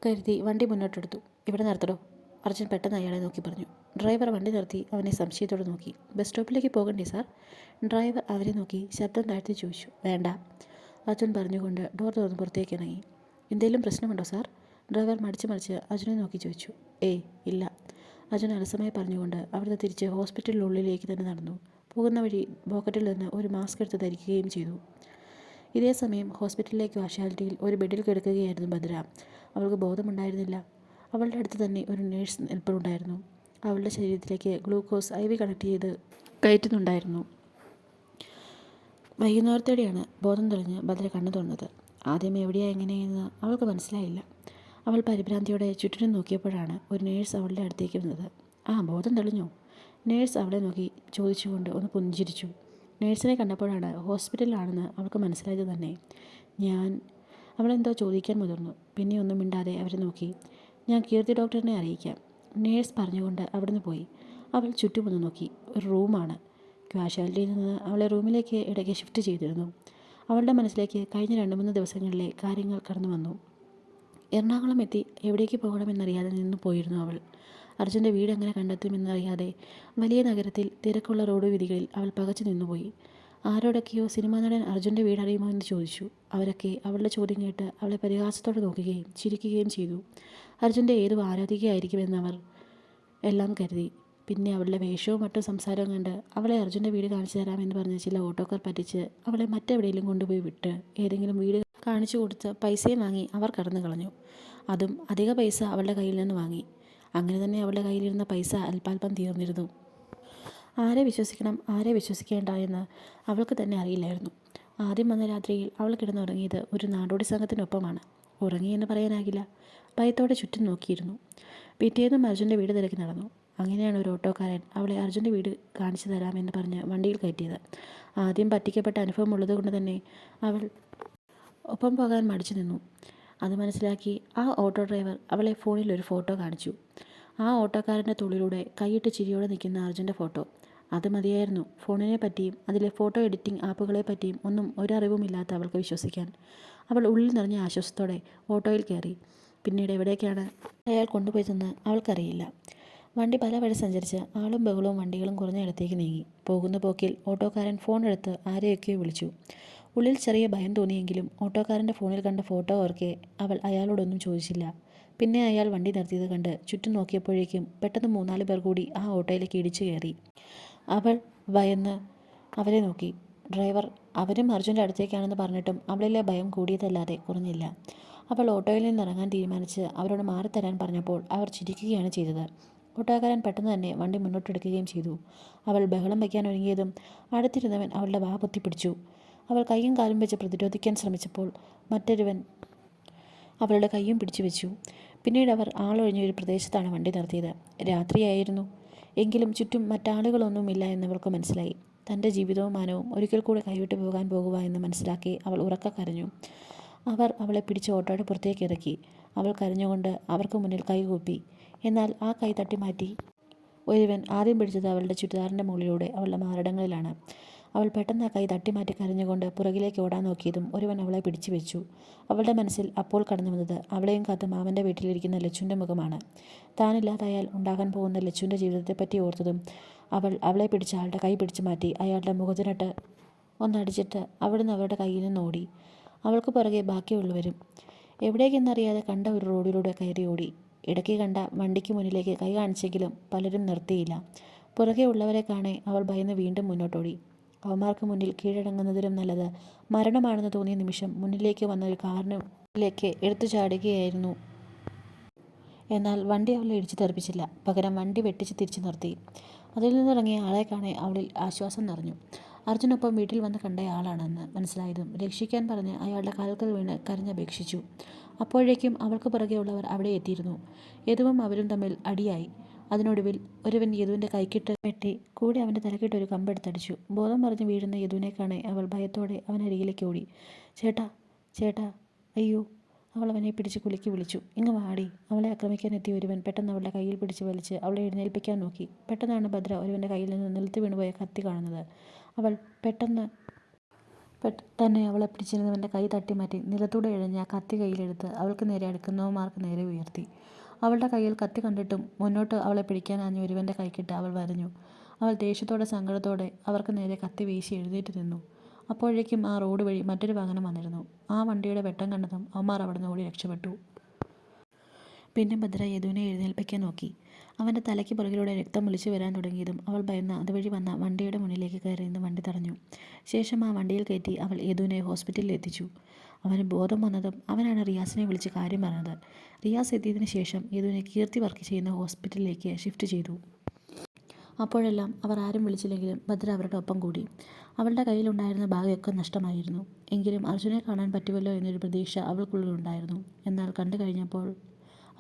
കരുതി വണ്ടി മുന്നോട്ടെടുത്തു. ഇവിടെ നിർത്തടോ? അർജുൻ പെട്ടെന്ന് അയാളെ നോക്കി പറഞ്ഞു. ഡ്രൈവർ വണ്ടി നിർത്തി അവനെ സംശയത്തോടെ നോക്കി. ബസ് സ്റ്റോപ്പിലേക്ക് പോകണ്ടേ സാർ? ഡ്രൈവർ അവരെ നോക്കി ശബ്ദം താഴ്ത്തി ചോദിച്ചു. വേണ്ട, അർജുൻ പറഞ്ഞുകൊണ്ട് ഡോർ തുറന്ന് പുറത്തേക്ക് ഇറങ്ങി. എന്തെങ്കിലും പ്രശ്നമുണ്ടോ സാർ? ഡ്രൈവർ മടിച്ച് അർജുനെ നോക്കി ചോദിച്ചു. ഏയ് ഇല്ല, അർജുൻ അലസമായി പറഞ്ഞുകൊണ്ട് അവിടുന്ന് തിരിച്ച് ഹോസ്പിറ്റലിനുള്ളിലേക്ക് തന്നെ നടന്നു. പോകുന്ന വഴി പോക്കറ്റിൽ നിന്ന് ഒരു മാസ്ക് എടുത്ത് ധരിക്കുകയും ചെയ്തു. ഇതേ സമയം ഹോസ്പിറ്റലിലെ കാഷ്വാലിറ്റിയിൽ ഒരു ബെഡിൽ കിടക്കുകയായിരുന്നു ഭദ്ര. അവൾക്ക് ബോധമുണ്ടായിരുന്നില്ല. അവളുടെ അടുത്ത് തന്നെ ഒരു നേഴ്സ് നിൽപ്പുണ്ടായിരുന്നു. അവളുടെ ശരീരത്തിലേക്ക് ഗ്ലൂക്കോസ് IV കണക്ട് ചെയ്ത് കയറ്റുന്നുണ്ടായിരുന്നു. വൈകുന്നേരത്തോടെയാണ് ബോധം തെളിഞ്ഞ് ഭദ്ര കണ്ണു തുറന്നത്. ആദ്യം എവിടെയാ എങ്ങനെയെന്ന് അവൾക്ക് മനസ്സിലായില്ല. അവൾ പരിഭ്രാന്തിയോടെ ചുറ്റിനും നോക്കിയപ്പോഴാണ് ഒരു നേഴ്സ് അവളുടെ അടുത്തേക്ക് വന്നത്. ബോധം തെളിഞ്ഞോ? നേഴ്സ് അവളെ നോക്കി ചോദിച്ചുകൊണ്ട് ഒന്ന് പുഞ്ചിരിച്ചു. നേഴ്സിനെ കണ്ടപ്പോഴാണ് ഹോസ്പിറ്റലിലാണെന്ന് അവൾക്ക് മനസ്സിലായത് തന്നെ. അവളെന്തോ ചോദിക്കാൻ മുതിർന്നു. പിന്നെ ഒന്നും മിണ്ടാതെ അവരെ നോക്കി. ഞാൻ കീർത്തി ഡോക്ടറിനെ അറിയിക്കാം, നേഴ്സ് പറഞ്ഞുകൊണ്ട് അവിടുന്ന് പോയി. അവൾ ചുറ്റുമൊന്ന് നോക്കി. ഒരു റൂമാണ്. കാഷ്വാലിറ്റിയിൽ നിന്ന് അവളെ റൂമിലേക്ക് ഇടയ്ക്ക് ഷിഫ്റ്റ് ചെയ്തിരുന്നു. അവളുടെ മനസ്സിലേക്ക് കഴിഞ്ഞ 2-3 ദിവസങ്ങളിലെ കാര്യങ്ങൾ കടന്നു വന്നു. എറണാകുളം എത്തി എവിടേക്ക് പോകണമെന്നറിയാതെ നിന്നു പോയിരുന്നു അവൾ. അർജുൻ്റെ വീട് എങ്ങനെ കണ്ടെത്തുമെന്നറിയാതെ വലിയ നഗരത്തിൽ തിരക്കുള്ള റോഡ് വീഥികളിൽ അവൾ പകച്ചു നിന്നുപോയി. ആരോടൊക്കെയോ സിനിമാ നടൻ അർജുൻ്റെ വീട് അറിയുമോ എന്ന് ചോദിച്ചു. അവരൊക്കെ അവളുടെ ചോദ്യം കേട്ട് അവളെ പരിഹാസത്തോടെ നോക്കുകയും ചിരിക്കുകയും ചെയ്തു. അർജുൻ്റെ ഏതു ആരാധികയായിരിക്കുമെന്ന് അവർ എല്ലാം കരുതി. പിന്നെ അവളുടെ വേഷവും മറ്റും സംസാരവും കണ്ട് അവളെ അർജുൻ്റെ വീട് കാണിച്ചു തരാമെന്ന് പറഞ്ഞ് ചില ഓട്ടോക്കാർ പറ്റിച്ച് അവളെ മറ്റെവിടെയെങ്കിലും കൊണ്ടുപോയി വിട്ട് ഏതെങ്കിലും വീട് കാണിച്ചു കൊടുത്ത് പൈസയും വാങ്ങി അവർ കടന്നു കളഞ്ഞു. അതും അധിക പൈസ അവളുടെ കയ്യിൽ നിന്ന് വാങ്ങി. അങ്ങനെ തന്നെ അവളുടെ കയ്യിലിരുന്ന പൈസ അല്പാൽപ്പം തീർന്നിരുന്നു. ആരെ വിശ്വസിക്കണം, ആരെ വിശ്വസിക്കേണ്ട എന്ന് അവൾക്ക് തന്നെ അറിയില്ലായിരുന്നു. ആദ്യം വന്ന രാത്രിയിൽ അവൾ കിടന്നുറങ്ങിയത് ഒരു നാടോടി സംഘത്തിനൊപ്പമാണ്. ഉറങ്ങിയെന്ന് പറയാനാകില്ല. ഭയത്തോടെ ചുറ്റും നോക്കിയിരുന്നു. പിറ്റേന്നും അർജുൻ്റെ വീട് തിരക്കി നടന്നു. അങ്ങനെയാണ് ഒരു ഓട്ടോക്കാരൻ അവളെ അർജുൻ്റെ വീട് കാണിച്ചു തരാമെന്ന് പറഞ്ഞ് വണ്ടിയിൽ കയറ്റിയത്. ആദ്യം പറ്റിക്കപ്പെട്ട അനുഭവം ഉള്ളതുകൊണ്ട് തന്നെ അവൾ ഒപ്പം പോകാൻ മടിച്ചു നിന്നു. അത് മനസ്സിലാക്കി ആ ഓട്ടോ ഡ്രൈവർ അവളെ ഫോണിൽ ഒരു ഫോട്ടോ കാണിച്ചു. ആ ഓട്ടോക്കാരൻ്റെ തുള്ളിലൂടെ കൈയിട്ട് ചിരിയോടെ നിൽക്കുന്ന അർജുൻ്റെ ഫോട്ടോ. അത് മതിയായിരുന്നു ഫോണിനെ പറ്റിയും അതിലെ ഫോട്ടോ എഡിറ്റിംഗ് ആപ്പുകളെ പറ്റിയും ഒന്നും ഒരറിവുമില്ലാത്ത അവൾക്ക് വിശ്വസിക്കാൻ. അവൾ ഉള്ളിൽ നിറഞ്ഞ ആശ്വാസത്തോടെ ഓട്ടോയിൽ കയറി. പിന്നീട് എവിടേക്കാണ് അയാൾ കൊണ്ടുപോയതെന്ന് അവൾക്കറിയില്ല. വണ്ടി പല വഴി സഞ്ചരിച്ച് ആളും ബഹളവും വണ്ടികളും കുറഞ്ഞ ഇടത്തേക്ക് നീങ്ങി. പോകുന്ന പോക്കിൽ ഓട്ടോക്കാരൻ ഫോൺ എടുത്ത് ആരെയൊക്കെയോ വിളിച്ചു. ഉള്ളിൽ ചെറിയ ഭയം തോന്നിയെങ്കിലും ഓട്ടോക്കാരൻ്റെ ഫോണിൽ കണ്ട ഫോട്ടോ ഓർക്കെ അവൾ അയാളോടൊന്നും ചോദിച്ചില്ല. പിന്നെ അയാൾ വണ്ടി നിർത്തിയത് കണ്ട് ചുറ്റും നോക്കിയപ്പോഴേക്കും പെട്ടെന്ന് 3-4 പേർ കൂടി ആ ഓട്ടോയിലേക്ക് ഇടിച്ചു കയറി. അവൾ ഭയന്ന് അവരെ നോക്കി. ഡ്രൈവർ അവരും അർജുൻ്റെ അടുത്തേക്കാണെന്ന് പറഞ്ഞിട്ടും അവളിലെ ഭയം കൂടിയതല്ലാതെ കുറഞ്ഞില്ല. അവൾ ഓട്ടോയിൽ നിന്ന് ഇറങ്ങാൻ തീരുമാനിച്ച് അവരോട് മാറിത്തരാൻ പറഞ്ഞപ്പോൾ അവർ ചിരിക്കുകയാണ് ചെയ്തത്. ഓട്ടോക്കാരൻ പെട്ടെന്ന് തന്നെ വണ്ടി മുന്നോട്ടെടുക്കുകയും ചെയ്തു. അവൾ ബഹളം വയ്ക്കാൻ ഒരുങ്ങിയതും അടുത്തിരുന്നവൻ അവളുടെ വാ പൊത്തിപ്പിടിച്ചു. അവൾ കൈയും കാലും വെച്ച് പ്രതിരോധിക്കാൻ ശ്രമിച്ചപ്പോൾ മറ്റൊരുവൻ അവളുടെ കൈയും പിടിച്ചു വെച്ചു. പിന്നീട് അവർ ആളൊഴിഞ്ഞ ഒരു പ്രദേശത്താണ് വണ്ടി നിർത്തിയത്. രാത്രിയായിരുന്നു. എങ്കിലും ചുറ്റും മറ്റാളുകളൊന്നുമില്ല എന്നവൾക്ക് മനസ്സിലായി. തൻ്റെ ജീവിതവും മാനവും ഒരിക്കൽ കൂടെ കൈവിട്ടു പോകാൻ പോകുക എന്ന് മനസ്സിലാക്കി അവൾ ഉറക്കെ കരഞ്ഞു. അവർ അവളെ പിടിച്ച് ഓട്ടോയുടെ പുറത്തേക്ക് ഇറക്കി. അവൾ കരഞ്ഞുകൊണ്ട് അവർക്ക് മുന്നിൽ കൈകൂപ്പി. എന്നാൽ ആ കൈ തട്ടി മാറ്റി ഒരുവൻ ആദ്യം പിടിച്ചത് അവളുടെ ചുരിദാറിൻ്റെ മുകളിലൂടെ അവളുടെ മാറിടങ്ങളിലാണ്. അവൾ പെട്ടെന്ന് ആ കൈ തട്ടിമാറ്റി കരഞ്ഞുകൊണ്ട് പുറകിലേക്ക് ഓടാൻ നോക്കിയതും ഒരുവൻ അവളെ പിടിച്ചു വെച്ചു. അവളുടെ മനസ്സിൽ അപ്പോൾ കടന്നു വന്നത് അവളെയും കാത്ത് മാമൻ്റെ വീട്ടിലിരിക്കുന്ന ലച്ചുവിൻ്റെ മുഖമാണ്. താനില്ലാതായാൽ ഉണ്ടാകാൻ പോകുന്ന ലച്ചുവിൻ്റെ ജീവിതത്തെപ്പറ്റി ഓർത്തതും അവൾ അവളെ പിടിച്ച ആളുടെ കൈ പിടിച്ചു മാറ്റി അയാളുടെ മുഖത്തിനിട്ട് ഒന്നടിച്ചിട്ട് അവിടുന്ന് അവരുടെ കയ്യിൽ നിന്ന് ഓടി. അവൾക്ക് പുറകെ ബാക്കിയുള്ളവരും എവിടേക്കെന്നറിയാതെ കണ്ട ഒരു റോഡിലൂടെ കയറി ഓടി. ഇടയ്ക്ക് കണ്ട വണ്ടിക്ക് മുന്നിലേക്ക് കൈ കാണിച്ചെങ്കിലും പലരും നിർത്തിയില്ല. പുറകെ ഉള്ളവരെ കാണെ അവൾ ഭയന്ന് വീണ്ടും മുന്നോട്ടോടി. അവന്മാർക്ക് മുന്നിൽ കീഴടങ്ങുന്നതിലും നല്ലത് മരണമാണെന്ന് തോന്നിയ നിമിഷം മുന്നിലേക്ക് വന്ന ഒരു കാറിലേക്ക് എടുത്തു ചാടുകയായിരുന്നു. എന്നാൽ വണ്ടി അവളെ ഇടിച്ചു തെറിപ്പിച്ചില്ല. പകരം വണ്ടി വെട്ടിച്ച് തിരിച്ചു നിർത്തി. അതിൽ നിന്നിറങ്ങിയ ആളെ കാണെ അവളിൽ ആശ്വാസം നിറഞ്ഞു. അർജുനൊപ്പം വീട്ടിൽ വന്ന് കണ്ടയാളാണെന്ന് മനസ്സിലായതും രക്ഷിക്കാൻ പറഞ്ഞ് അയാളുടെ കാൽക്കൽ വീണ് കരഞ്ഞപേക്ഷിച്ചു. അപ്പോഴേക്കും അവൾക്ക് പുറകെ ഉള്ളവർ അവിടെ എത്തിയിരുന്നു. യദുവും അവരും തമ്മിൽ അടിയായി. അതിനൊടുവിൽ ഒരുവൻ യദുവിൻ്റെ കൈക്കിട്ട് വെട്ടി കൂടി അവൻ്റെ തലക്കിട്ട് ഒരു കമ്പെടുത്തടിച്ചു. ബോധം മറിഞ്ഞ് വീഴുന്ന യദുവിനെ കാണെ അവൾ ഭയത്തോടെ അവനരികിലേക്ക് ഓടി. ചേട്ടാ, ചേട്ടാ, അയ്യോ! അവൾ അവനെ പിടിച്ച് കുലുക്കി വിളിച്ചു. ഇങ്ങ് വാടി! അവളെ ആക്രമിക്കാൻ എത്തിയ ഒരുവൻ പെട്ടെന്ന് അവളുടെ കയ്യിൽ പിടിച്ച് വലിച്ച് അവളെ എഴുന്നേൽപ്പിക്കാൻ നോക്കി. പെട്ടെന്നാണ് ഭദ്ര ഒരുവൻ്റെ കയ്യിൽ നിന്ന് നിലത്ത് വീണുപോയ കത്തി കാണുന്നത്. അവൾ പെട്ടെന്ന് തന്നെ അവളെ പിടിച്ചിരുന്നവൻ്റെ കൈ തട്ടിമാറ്റി നിലത്തൂടെ ഇഴഞ്ഞ കത്തി കയ്യിലെടുത്ത് അവൾക്ക് നേരെ അടുക്കുന്നവന്മാർക്ക് നേരെ ഉയർത്തി. അവളുടെ കയ്യിൽ കത്തി കണ്ടിട്ടും മുന്നോട്ട് അവളെ പിടിക്കാനാഞ്ഞ ഒരുവൻ്റെ കൈക്കിട്ട് അവൾ വരഞ്ഞു. അവൾ ദേഷ്യത്തോടെ സങ്കടത്തോടെ അവർക്ക് നേരെ കത്തി വീശി എഴുന്നേറ്റ് നിന്നു. അപ്പോഴേക്കും ആ റോഡ് വഴി മറ്റൊരു വാഹനം വന്നിരുന്നു. ആ വണ്ടിയുടെ വെട്ടം കണ്ടതും അവന്മാർ അവിടെ നിന്ന് ഓടി രക്ഷപ്പെട്ടു. പിന്നെ ഭദ്ര യദുവിനെ എഴുന്നേൽപ്പിക്കാൻ നോക്കി. അവൻ്റെ തലയ്ക്ക് പുറകിലൂടെ രക്തം ഒലിച്ചു വരാൻ തുടങ്ങിയതും അവൾ ഭയന്ന് അതുവഴി വന്ന വണ്ടിയുടെ മുന്നിലേക്ക് കയറി നിന്ന് വണ്ടി തടഞ്ഞു. ശേഷം ആ വണ്ടിയിൽ കയറ്റി അവൾ യദുവിനെ ഹോസ്പിറ്റലിൽ എത്തിച്ചു. അവന് ബോധം വന്നതും അവനാണ് റിയാസിനെ വിളിച്ച് കാര്യം പറഞ്ഞത്. റിയാസ് എത്തിയതിന് ശേഷം യദുവിനെ കീർത്തി വർക്ക് ചെയ്യുന്ന ഹോസ്പിറ്റലിലേക്ക് ഷിഫ്റ്റ് ചെയ്തു. അപ്പോഴെല്ലാം അവർ ആരും വിളിച്ചില്ലെങ്കിലും ഭദ്ര അവരുടെ ഒപ്പം കൂടി. അവളുടെ കയ്യിലുണ്ടായിരുന്ന ബാഗൊക്കെ നഷ്ടമായിരുന്നു. എങ്കിലും അർജുനെ കാണാൻ പറ്റുമല്ലോ എന്നൊരു പ്രതീക്ഷ അവൾക്കുള്ളിലുണ്ടായിരുന്നു. എന്നാൽ കണ്ടു കഴിഞ്ഞപ്പോൾ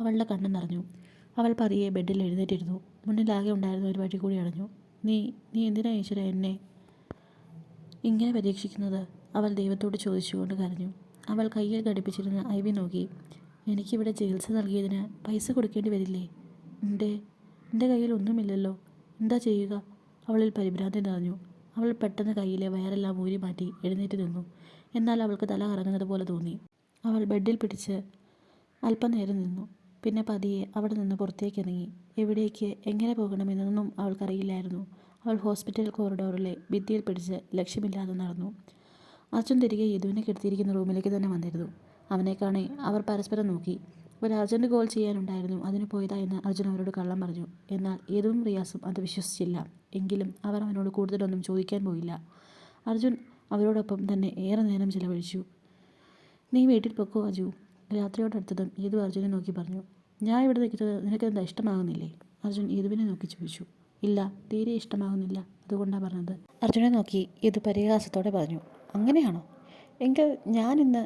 അവളുടെ കണ്ണ് നിറഞ്ഞു. അവൾ പതിയെ ബെഡിൽ എഴുന്നേറ്റിരുന്നു. മുന്നിലാകെ ഉണ്ടായിരുന്ന ഒരു വഴി കൂടി അടഞ്ഞു. നീ എന്തിനാ ഈശ്വര എന്നെ ഇങ്ങനെ പരീക്ഷിക്കുന്നത്? അവൾ ദൈവത്തോട് ചോദിച്ചുകൊണ്ട് കരഞ്ഞു. അവൾ കയ്യിൽ ഘടിപ്പിച്ചിരുന്ന IV നോക്കി. എനിക്കിവിടെ ചികിത്സ നൽകിയതിന് പൈസ കൊടുക്കേണ്ടി വരില്ലേ? എൻ്റെ കയ്യിൽ ഒന്നുമില്ലല്ലോ, എന്താ ചെയ്യുക? അവളിൽ പരിഭ്രാന്തി നിറഞ്ഞു. അവൾ പെട്ടെന്ന് കയ്യിലെ വയറെല്ലാം ഊരി മാറ്റി എഴുന്നേറ്റ് നിന്നു. എന്നാൽ അവൾക്ക് തല കറങ്ങുന്നത് പോലെ തോന്നി. അവൾ ബെഡിൽ പിടിച്ച് അല്പനേരം നിന്നു. പിന്നെ പതിയെ അവിടെ നിന്ന് പുറത്തേക്ക് ഇറങ്ങി. എവിടേക്ക്, എങ്ങനെ പോകണമെന്നൊന്നും അവൾക്കറിയില്ലായിരുന്നു. അവൾ ഹോസ്പിറ്റൽ കോറിഡോറിലെ ഭിത്തിയിൽ പിടിച്ച് ലക്ഷ്യമില്ലാതെ നടന്നു. അർജുൻ തിരികെ യദുവിനെ കിടത്തിയിരിക്കുന്ന റൂമിലേക്ക് തന്നെ വന്നിരുന്നു. അവനെ കാണെ അവർ പരസ്പരം നോക്കി. ഒരു അർജൻറ്റ് കോൾ ചെയ്യാനുണ്ടായിരുന്നു, അതിന് പോയതാ എന്ന് അർജുൻ അവരോട് കള്ളം പറഞ്ഞു. എന്നാൽ യദുവും റിയാസും അത് വിശ്വസിച്ചില്ല. എങ്കിലും അവർ അവനോട് കൂടുതലൊന്നും ചോദിക്കാൻ പോയില്ല. അർജുൻ അവരോടൊപ്പം തന്നെ ഏറെ നേരം ചിലവഴിച്ചു. നീ വീട്ടിൽ പൊക്കോ അജു. രാത്രിയോടടുത്തതും യദു അർജുനെ നോക്കി പറഞ്ഞു. ഞാൻ ഇവിടെ നിൽക്കുന്നത് നിനക്കെന്താ ഇഷ്ടമാകുന്നില്ലേ? അർജുൻ യദുവിനെ നോക്കി ചോദിച്ചു. ഇല്ല, തീരെ ഇഷ്ടമാകുന്നില്ല, അതുകൊണ്ടാണ് പറഞ്ഞത്. അർജുനെ നോക്കി യദു പരിഹാസത്തോടെ പറഞ്ഞു. അങ്ങനെയാണോ? എങ്കിൽ ഞാനിന്ന്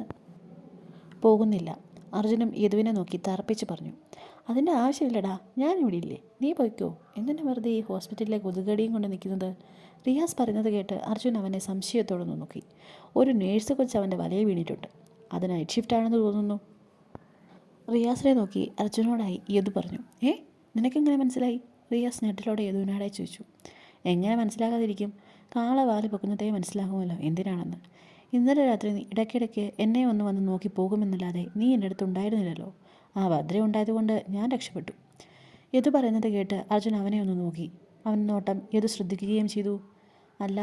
പോകുന്നില്ല. അർജുനും യദുവിനെ നോക്കി തറപ്പിച്ച് പറഞ്ഞു. അതിൻ്റെ ആവശ്യമില്ലടാ, ഞാനിവിടെ ഇല്ലേ, നീ പോയിക്കോ. എന്തിനാ വെറുതെ ഈ ഹോസ്പിറ്റലിലെ കൊതുകടിയും കൊണ്ട് നിൽക്കുന്നത്? റിയാസ് പറയുന്നത് കേട്ട് അർജുൻ അവനെ സംശയത്തോടെ നോക്കി. ഒരു നേഴ്സ് കൊച്ച് അവൻ്റെ വലയിൽ വീണിട്ടുണ്ട്. അത് നൈറ്റ് ഷിഫ്റ്റ് ആണെന്ന് തോന്നുന്നു. റിയാസിനെ നോക്കി അർജുനോടായി യദു പറഞ്ഞു. നിനക്കെങ്ങനെ മനസ്സിലായി? റിയാസ് ഞെട്ടലോടെ യദുവിനോടെ ചോദിച്ചു. എങ്ങനെ മനസ്സിലാകാതിരിക്കും? കാള വാല് പൊക്കുന്നതേ മനസ്സിലാകുമല്ലോ എന്തിനാണെന്ന്. ഇന്നലെ രാത്രി നീ ഇടയ്ക്കിടയ്ക്ക് എന്നെ വന്ന് നോക്കി പോകുമെന്നല്ലാതെ നീ എൻ്റെ അടുത്ത് ഉണ്ടായിരുന്നില്ലല്ലോ. ആ ഭദ്ര ഉണ്ടായതുകൊണ്ട് ഞാൻ രക്ഷപ്പെട്ടു. യദു പറയുന്നത് കേട്ട് അർജുൻ അവനെ ഒന്ന് നോക്കി. അവൻ നോട്ടം യദു ശ്രദ്ധിക്കുകയും ചെയ്തു. അല്ല,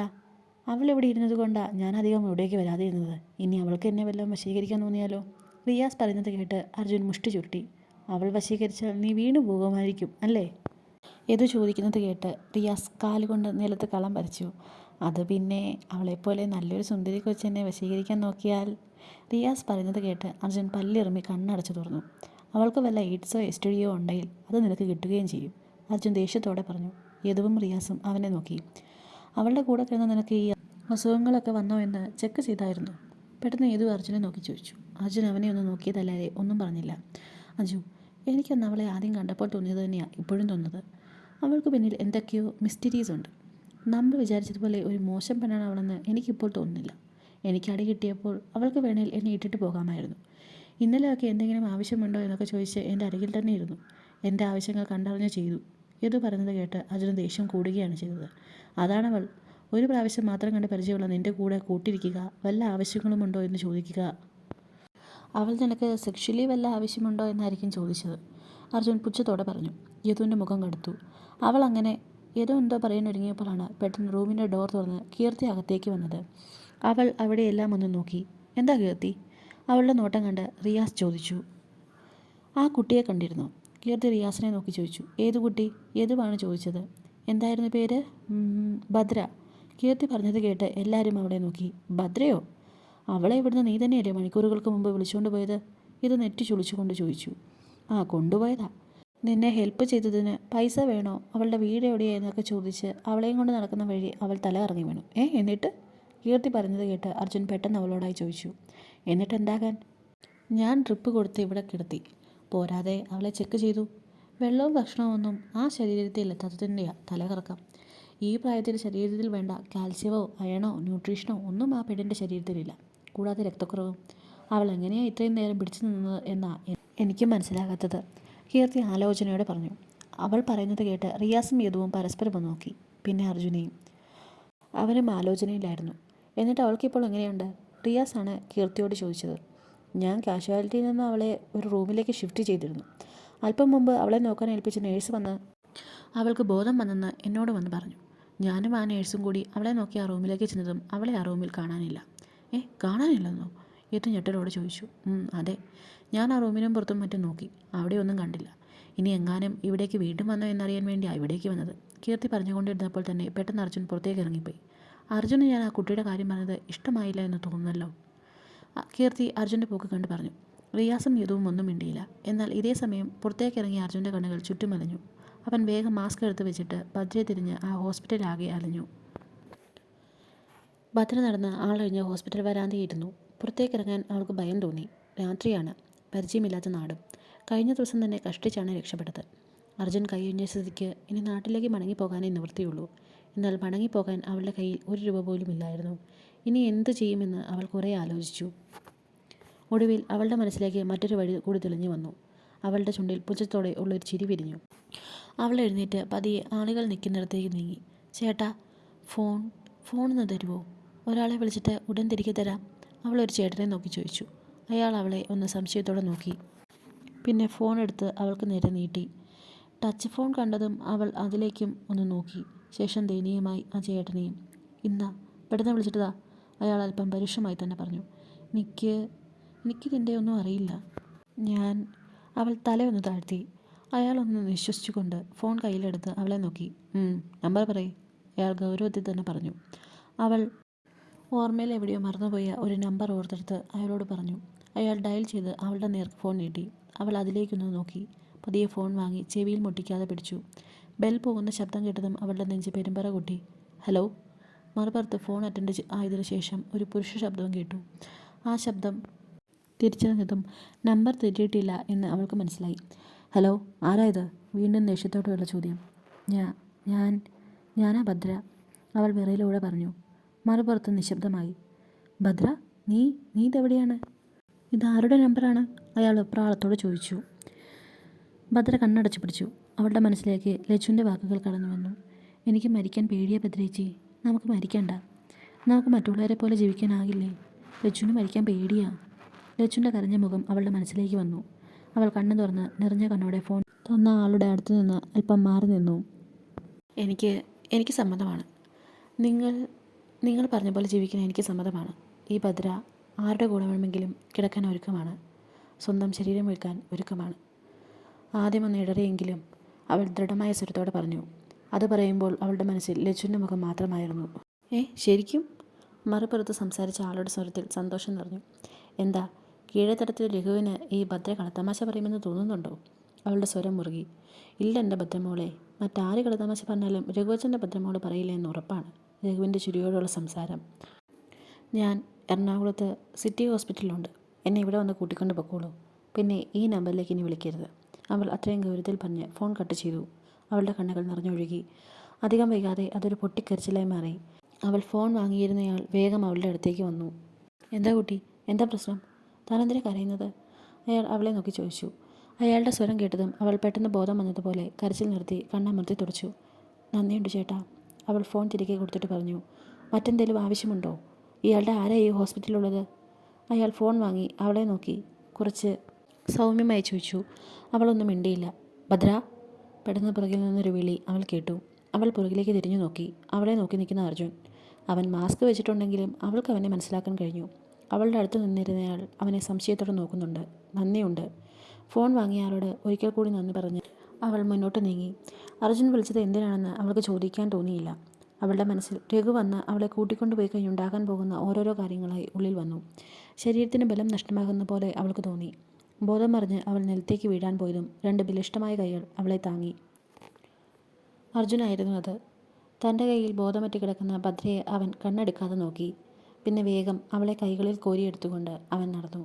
അവൾ ഇവിടെ ഇരുന്നത് കൊണ്ടാണ് ഞാൻ അധികം ഇവിടേക്ക് വരാതെ ഇരുന്നത്. ഇനി അവൾക്ക് എന്നെ വല്ലതും വശീകരിക്കാൻ തോന്നിയാലോ? റിയാസ് പറയുന്നത് കേട്ട് അർജുൻ മുഷ്ടി ചുരുട്ടി. അവൾ വശീകരിച്ചാൽ നീ വീണു പോകുമായിരിക്കും അല്ലേ? യദു ചോദിക്കുന്നത് കേട്ട് റിയാസ് കാലുകൊണ്ട് നിലത്ത് കളം വരച്ചു. അത് പിന്നെ അവളെപ്പോലെ നല്ലൊരു സുന്ദരി കൊച്ചെന്നെ വശീകരിക്കാൻ നോക്കിയാൽ? റിയാസ് പറയുന്നത് കേട്ട് അർജുൻ പല്ലിറുമ്മി കണ്ണടച്ചു തുറന്നു. അവൾക്ക് വല്ല എയ്ഡ്സോ എസ്റ്റിഡിയോ ഉണ്ടെങ്കിൽ അത് നിനക്ക് കിട്ടുകയും ചെയ്യും, അർജുൻ ദേഷ്യത്തോടെ പറഞ്ഞു. യദുവും റിയാസും അവനെ നോക്കി. അവളുടെ കൂടെ കിടന്ന നിനക്ക് ഈ അസുഖങ്ങളൊക്കെ വന്നോ എന്ന് ചെക്ക് ചെയ്തായിരുന്നു? പെട്ടെന്ന് യദു അർജുനെ നോക്കി ചോദിച്ചു. അർജുൻ അവനെ ഒന്ന് നോക്കിയതല്ലാതെ ഒന്നും പറഞ്ഞില്ല. അജു, എനിക്കൊന്ന് അവളെ ആദ്യം കണ്ടപ്പോൾ തോന്നിയത് തന്നെയാണ് ഇപ്പോഴും തോന്നുന്നത്. അവൾക്ക് പിന്നിൽ എന്തൊക്കെയോ മിസ്റ്റീരിയസ് ഉണ്ട്. നമ്മൾ വിചാരിച്ചതുപോലെ ഒരു മോശം പെണ്ണാണ് അവളെന്ന് എനിക്കിപ്പോൾ തോന്നുന്നില്ല. എനിക്ക് അടി കിട്ടിയപ്പോൾ അവൾക്ക് വേണേൽ എന്നെ ഇട്ടിട്ട് പോകാമായിരുന്നു. ഇന്നലെയൊക്കെ എന്തെങ്കിലും ആവശ്യമുണ്ടോ എന്നൊക്കെ ചോദിച്ച് എൻ്റെ അരികിൽ തന്നെ ഇരുന്നു. എൻ്റെ ആവശ്യങ്ങൾ കണ്ടറിഞ്ഞ് ചെയ്തു. യദു പറയുന്നത് കേട്ട് അർജുന് ദേഷ്യം കൂടുകയാണ് ചെയ്തത്. അതാണവൾ. ഒരു പ്രാവശ്യം മാത്രം കണ്ട് പരിചയമുള്ള നിൻ്റെ കൂടെ കൂട്ടിരിക്കുക, വല്ല ആവശ്യങ്ങളുമുണ്ടോ എന്ന് ചോദിക്കുക. അവൾ നിനക്ക് സെക്ഷലി വല്ല ആവശ്യമുണ്ടോ എന്നായിരിക്കും ചോദിച്ചത്, അർജുൻ പുച്ഛത്തോടെ പറഞ്ഞു. യദുവിൻ്റെ മുഖം കടുത്തു. അവൾ അങ്ങനെ യദു എന്തോ പറയാനൊരുങ്ങിയപ്പോഴാണ് പെട്ടെന്ന് റൂമിൻ്റെ ഡോർ തുറന്ന് കീർത്തി അകത്തേക്ക് വന്നത്. അവൾ അവിടെയെല്ലാം ഒന്ന് നോക്കി. എന്താ കീർത്തി? അവളുടെ നോട്ടം കണ്ട് റിയാസ് ചോദിച്ചു. ആ കുട്ടിയെ കണ്ടിരുന്നോ? കീർത്തി റിയാസിനെ നോക്കി ചോദിച്ചു. ഏതു കുട്ടി? യദുവാണ് ചോദിച്ചത്. എന്തായിരുന്നു പേര്? ഭദ്ര. കീർത്തി പറഞ്ഞത് കേട്ട് എല്ലാവരും അവളെ നോക്കി. ഭദ്രയോ? അവളെ ഇവിടുന്ന് നീ തന്നെയല്ലേ മണിക്കൂറുകൾക്ക് മുമ്പ് വിളിച്ചുകൊണ്ട് പോയത്? ഇത് നെറ്റി ചുളിച്ചുകൊണ്ട് ചോദിച്ചു. ആ, കൊണ്ടുപോയതാ. നിന്നെ ഹെൽപ്പ് ചെയ്തതിന് പൈസ വേണോ, അവളുടെ വീട് എവിടെയായെന്നൊക്കെ ചോദിച്ച് അവളെയും കൊണ്ട് നടക്കുന്ന വഴി അവൾ തല ഇറങ്ങി വീണു. എന്നിട്ട്? കീർത്തി പറഞ്ഞത് കേട്ട് അർജുൻ പെട്ടെന്ന് അവളോടായി ചോദിച്ചു. എന്നിട്ട് എന്താകാൻ? ഞാൻ ട്രിപ്പ് കൊടുത്ത് ഇവിടെ കിടത്തി. പോരാതെ അവളെ ചെക്ക് ചെയ്തു. വെള്ളവും ഭക്ഷണവും ഒന്നും ആ ശരീരത്തിൽ എത്താത്തതിൻ്റെയാണ് തലകറക്കം. ഈ പ്രായത്തിൽ ശരീരത്തിൽ വേണ്ട കാൽസ്യമോ അയണോ ന്യൂട്രീഷനോ ഒന്നും ആ പെണ്ണിൻ്റെ ശരീരത്തിലില്ല. കൂടാതെ രക്തക്കുറവും. അവൾ എങ്ങനെയാണ് ഇത്രയും നേരം പിടിച്ചു നിന്നത് എന്നാ എനിക്കും മനസ്സിലാകാത്തത്, കീർത്തി ആലോചനയോടെ പറഞ്ഞു. അവൾ പറയുന്നത് കേട്ട് റിയാസും യദുവും പരസ്പരം നോക്കി. പിന്നെ അർജുനെയും. അവനും ആലോചനയിലായിരുന്നു. എന്നിട്ട് അവൾക്കിപ്പോൾ എങ്ങനെയുണ്ട്? റിയാസാണ് കീർത്തിയോട് ചോദിച്ചത്. ഞാൻ കാഷ്വാലിറ്റിയിൽ നിന്ന് അവളെ ഒരു റൂമിലേക്ക് ഷിഫ്റ്റ് ചെയ്തിരുന്നു. അല്പം മുമ്പ് അവളെ നോക്കാൻ ഏൽപ്പിച്ച നേഴ്സ് വന്ന് അവൾക്ക് ബോധം വന്നെന്ന് എന്നോട് വന്ന് പറഞ്ഞു. ഞാനും ആ നേഴ്സും കൂടി അവളെ നോക്കി ആ റൂമിലേക്ക് ചെന്നതും അവളെ ആ റൂമിൽ കാണാനില്ല. കാണാനില്ലെന്നോ? യദു ഞെട്ടലോട് ചോദിച്ചു. അതെ, ഞാൻ ആ റൂമിനും പുറത്തും മറ്റും നോക്കി, അവിടെ ഒന്നും കണ്ടില്ല. ഇനി എങ്ങാനും ഇവിടേക്ക് വീണ്ടും വന്നോ എന്നറിയാൻ വേണ്ടിയാണ് ഇവിടേക്ക് വന്നത്. കീർത്തി പറഞ്ഞുകൊണ്ടിരുന്നപ്പോൾ തന്നെ പെട്ടെന്ന് അർജുൻ പുറത്തേക്ക് ഇറങ്ങിപ്പോയി. അർജുന് ഞാൻ ആ കുട്ടിയുടെ കാര്യം പറഞ്ഞത് ഇഷ്ടമായില്ല എന്ന് തോന്നുന്നല്ലോ, കീർത്തി അർജുൻ്റെ പോക്ക് കണ്ട് പറഞ്ഞു. റിയാസും യദുവും ഒന്നും മിണ്ടിയില്ല. എന്നാൽ ഇതേ സമയം പുറത്തേക്ക് ഇറങ്ങിയ അർജുൻ്റെ കണ്ണുകൾ ചുറ്റും അലഞ്ഞു. അവൻ വേഗം മാസ്ക് എടുത്ത് വെച്ചിട്ട് ഭദ്രയെ തിരിഞ്ഞ് ആ ഹോസ്പിറ്റലാകെ അലഞ്ഞു. ഭദ്ര നടന്ന് ആളൊഴിഞ്ഞ ഹോസ്പിറ്റൽ വരാന്തയിരുന്നു. പുറത്തേക്കിറങ്ങാൻ അവൾക്ക് ഭയം തോന്നി. രാത്രിയാണ്, പരിചയമില്ലാത്ത നാടും. കഴിഞ്ഞ ദിവസം തന്നെ കഷ്ടിച്ചാണ് രക്ഷപ്പെട്ടത്. അർജുൻ കൈയൊഴിഞ്ഞ സ്ഥിതിക്ക് ഇനി നാട്ടിലേക്ക് മടങ്ങിപ്പോകാനേ നിവൃത്തിയുള്ളൂ. എന്നാൽ മടങ്ങിപ്പോകാൻ അവളുടെ കയ്യിൽ 1 രൂപ പോലും ഇല്ലായിരുന്നു. ഇനി എന്തു ചെയ്യുമെന്ന് അവൾ കുറേ ആലോചിച്ചു. ഒടുവിൽ അവളുടെ മനസ്സിലേക്ക് മറ്റൊരു വഴി കൂടി തെളിഞ്ഞു വന്നു. അവളുടെ ചുണ്ടിൽ പുച്ഛത്തോടെ ഉള്ളൊരു ചിരി വിരിഞ്ഞു. അവൾ എഴുന്നേറ്റ് പതിയെ ആളുകൾ നിൽക്കുന്നിടത്തേക്ക് നീങ്ങി. ചേട്ടാ, ഫോണൊന്ന് തരുമോ? ഒരാളെ വിളിച്ചിട്ട് ഉടൻ തിരികെ തരാം, അവൾ ഒരു ചേട്ടനെ നോക്കി ചോദിച്ചു. അയാൾ അവളെ ഒന്ന് സംശയത്തോടെ നോക്കി. പിന്നെ ഫോൺ എടുത്ത് അവൾക്ക് നേരെ നീട്ടി. ടച്ച് ഫോൺ കണ്ടതും അവൾ അതിലേക്കും ഒന്ന് നോക്കി. ശേഷം ദയനീയമായി ആ ചേട്ടനെയും. ഇന്നാ, പെട്ടെന്ന് വിളിച്ചിട്ടതാ, അയാൾ അല്പം പരുഷമായി തന്നെ പറഞ്ഞു. എനിക്കിതിൻ്റെ ഒന്നും അറിയില്ല. അവൾ തലയൊന്ന് താഴ്ത്തി. അയാളൊന്ന് നിശ്വസിച്ചുകൊണ്ട് ഫോൺ കയ്യിലെടുത്ത് അവളെ നോക്കി. നമ്പർ പറയ്, അയാൾ ഗൗരവത്തിൽ തന്നെ പറഞ്ഞു. അവൾ ഓർമ്മയിൽ എവിടെയോ മറന്നുപോയ ഒരു നമ്പർ ഓർത്തെടുത്ത് അയാളോട് പറഞ്ഞു. അയാൾ ഡയൽ ചെയ്ത് അവളുടെ നേർക്ക് ഫോൺ നീട്ടി. അവൾ അതിലേക്കൊന്ന് നോക്കി. പതിയെ ഫോൺ വാങ്ങി ചെവിയിൽ മുട്ടിക്കാതെ പിടിച്ചു. ബെൽ പോകുന്ന ശബ്ദം കേട്ടതും അവളുടെ നെഞ്ച് പെരുമ്പറ കൊട്ടി. ഹലോ. മറുപുറത്ത് ഫോൺ അറ്റൻഡ് ആയതിനു ശേഷം ഒരു പുരുഷ ശബ്ദവും കേട്ടു. ആ ശബ്ദം തിരിച്ചറിഞ്ഞതും നമ്പർ തെറ്റിയിട്ടില്ല എന്ന് അവൾക്ക് മനസ്സിലായി. ഹലോ, ആരാ ഇത്? വീണ്ടും ദേഷ്യത്തോടെയുള്ള ചോദ്യം. ഞാനാ ഭദ്ര, അവൾ വിറയിലൂടെ പറഞ്ഞു. മറുപുറത്ത് നിശബ്ദമായി. ഭദ്ര, നീ ഇതെവിടെയാണ്? ഇതാരുടെ നമ്പറാണ്? അയാൾ പ്രാളത്തോട് ചോദിച്ചു. ഭദ്ര കണ്ണടച്ചു പിടിച്ചു. അവളുടെ മനസ്സിലേക്ക് ലച്ചുവിൻ്റെ വാക്കുകൾ കടന്നു വന്നു. എനിക്ക് മരിക്കാൻ പേടിയാ ഭദ്രേച്ചി, നമുക്ക് മരിക്കണ്ട. നമുക്ക് മറ്റുള്ളവരെ പോലെ ജീവിക്കാനാകില്ലേ? ലച്ചുവിന് മരിക്കാൻ പേടിയാ. ലച്ചുവിൻ്റെ കരഞ്ഞ മുഖം അവളുടെ മനസ്സിലേക്ക് വന്നു. അവൾ കണ്ണു തുറന്ന് നിറഞ്ഞ കണ്ണോടെ ഫോൺ തന്ന ആളുടെ അടുത്ത് നിന്ന് അല്പം മാറി നിന്നു. എനിക്ക് സമ്മതമാണ്. നിങ്ങൾ നിങ്ങൾ പറഞ്ഞ പോലെ ജീവിക്കാൻ എനിക്ക് സമ്മതമാണ്. ഈ ഭദ്ര ആരുടെ കൂടെ വേണമെങ്കിലും കിടക്കാൻ ഒരുക്കമാണ്. സ്വന്തം ശരീരം വിൽക്കാൻ ഒരുക്കമാണ്. ആദ്യമൊന്ന് ഇടറിയെങ്കിലും അവൾ ദൃഢമായ സ്വരത്തോടെ പറഞ്ഞു. അത് പറയുമ്പോൾ അവളുടെ മനസ്സിൽ ലച്ചുവിൻ്റെ മുഖം മാത്രമായിരുന്നു. ശരിക്കും? മറുപുറത്ത് സംസാരിച്ച ആളുടെ സ്വരത്തിൽ സന്തോഷം നിറഞ്ഞു. എന്താ, കീഴേത്തടത്തിൽ രഘുവിന് ഈ ഭദ്ര കളത്തമാശ പറയുമെന്ന് തോന്നുന്നുണ്ടോ? അവളുടെ സ്വരം മുറുകി. ഇല്ല എൻ്റെ ഭദ്രമോളെ, മറ്റാര് കളത്തമാശ പറഞ്ഞാലും രഘുവച്ചൻ്റെ ഭദ്രമോള് പറയില്ല എന്ന് ഉറപ്പാണ്. രഘുവിൻ്റെ ചിരിയോടുള്ള സംസാരം. ഞാൻ എറണാകുളത്ത് സിറ്റി ഹോസ്പിറ്റലിലുണ്ട്. എന്നെ ഇവിടെ വന്ന് കൂട്ടിക്കൊണ്ട് പൊക്കോളൂ. പിന്നെ ഈ നമ്പറിലേക്ക് ഇനി വിളിക്കരുത്. അവൾ അത്രയും ഗൗരവത്തിൽ പറഞ്ഞ് ഫോൺ കട്ട് ചെയ്തു. അവളുടെ കണ്ണുകൾ നിറഞ്ഞൊഴുകി. അധികം വൈകാതെ അതൊരു പൊട്ടിക്കരച്ചിലായി മാറി. അവൾ ഫോൺ വാങ്ങിയിരുന്നയാൾ വേഗം അവളുടെ അടുത്തേക്ക് വന്നു. എന്താ കുട്ടി, എന്താ പ്രശ്നം? താനെന്തിനാ കരയുന്നത്? അയാൾ അവളെ നോക്കി ചോദിച്ചു. അയാളുടെ സ്വരം കേട്ടതും അവൾ പെട്ടെന്ന് ബോധം വന്നതുപോലെ കരച്ചിൽ നിർത്തി കണ്ണമർത്തി തുടച്ചു. നന്ദിയുണ്ട് ചേട്ടാ, അവൾ ഫോൺ തിരികെ കൊടുത്തിട്ട് പറഞ്ഞു. മറ്റെന്തെങ്കിലും ആവശ്യമുണ്ടോ? ഇയാളുടെ ആരാ ഈ ഹോസ്പിറ്റലിലുള്ളത്? അയാൾ ഫോൺ വാങ്ങി അവളെ നോക്കി കുറച്ച് സൗമ്യമായി ചോദിച്ചു. അവളൊന്നും മിണ്ടിയില്ല. ഭദ്ര, പെട്ടെന്ന് പുറകിൽ നിന്നൊരു വിളി അവൾ കേട്ടു. അവൾ പുറകിലേക്ക് തിരിഞ്ഞു നോക്കി. അവളെ നോക്കി നിൽക്കുന്ന അർജുൻ. അവൻ മാസ്ക് വെച്ചിട്ടുണ്ടെങ്കിലും അവൾക്ക് അവനെ മനസ്സിലാക്കാൻ കഴിഞ്ഞു. അവളുടെ അടുത്ത് നിന്നിരുന്നയാൾ അവനെ സംശയത്തോടെ നോക്കുന്നുണ്ട്. നന്ദിയുണ്ട്. ഫോൺ വാങ്ങിയയാളോട് ഒരിക്കൽ കൂടി നന്ദി പറഞ്ഞ് അവൾ മുന്നോട്ട് നീങ്ങി. അർജുൻ വിളിച്ചത് എന്തിനാണെന്ന് അവൾക്ക് ചോദിക്കാൻ തോന്നിയില്ല. അവളുടെ മനസ്സിൽ രഘു വന്ന് അവളെ കൂട്ടിക്കൊണ്ടുപോയി കഴിഞ്ഞുണ്ടാകാൻ പോകുന്ന ഓരോരോ കാര്യങ്ങളായി ഉള്ളിൽ വന്നു. ശരീരത്തിന് ബലം നഷ്ടമാകുന്ന പോലെ അവൾക്ക് തോന്നി. ബോധം മറിഞ്ഞ് അവൾ നിലത്തേക്ക് വീഴാൻ പോയതും 2 ബലിഷ്ടമായ കൈകൾ അവളെ താങ്ങി. അർജുനായിരുന്നു അത്. തൻ്റെ കയ്യിൽ ബോധമറ്റ് കിടക്കുന്ന ഭദ്രയെ അവൻ കണ്ണെടുക്കാതെ നോക്കി. പിന്നെ വേഗം അവളെ കൈകളിൽ കോരിയെടുത്തുകൊണ്ട് അവൻ നടന്നു.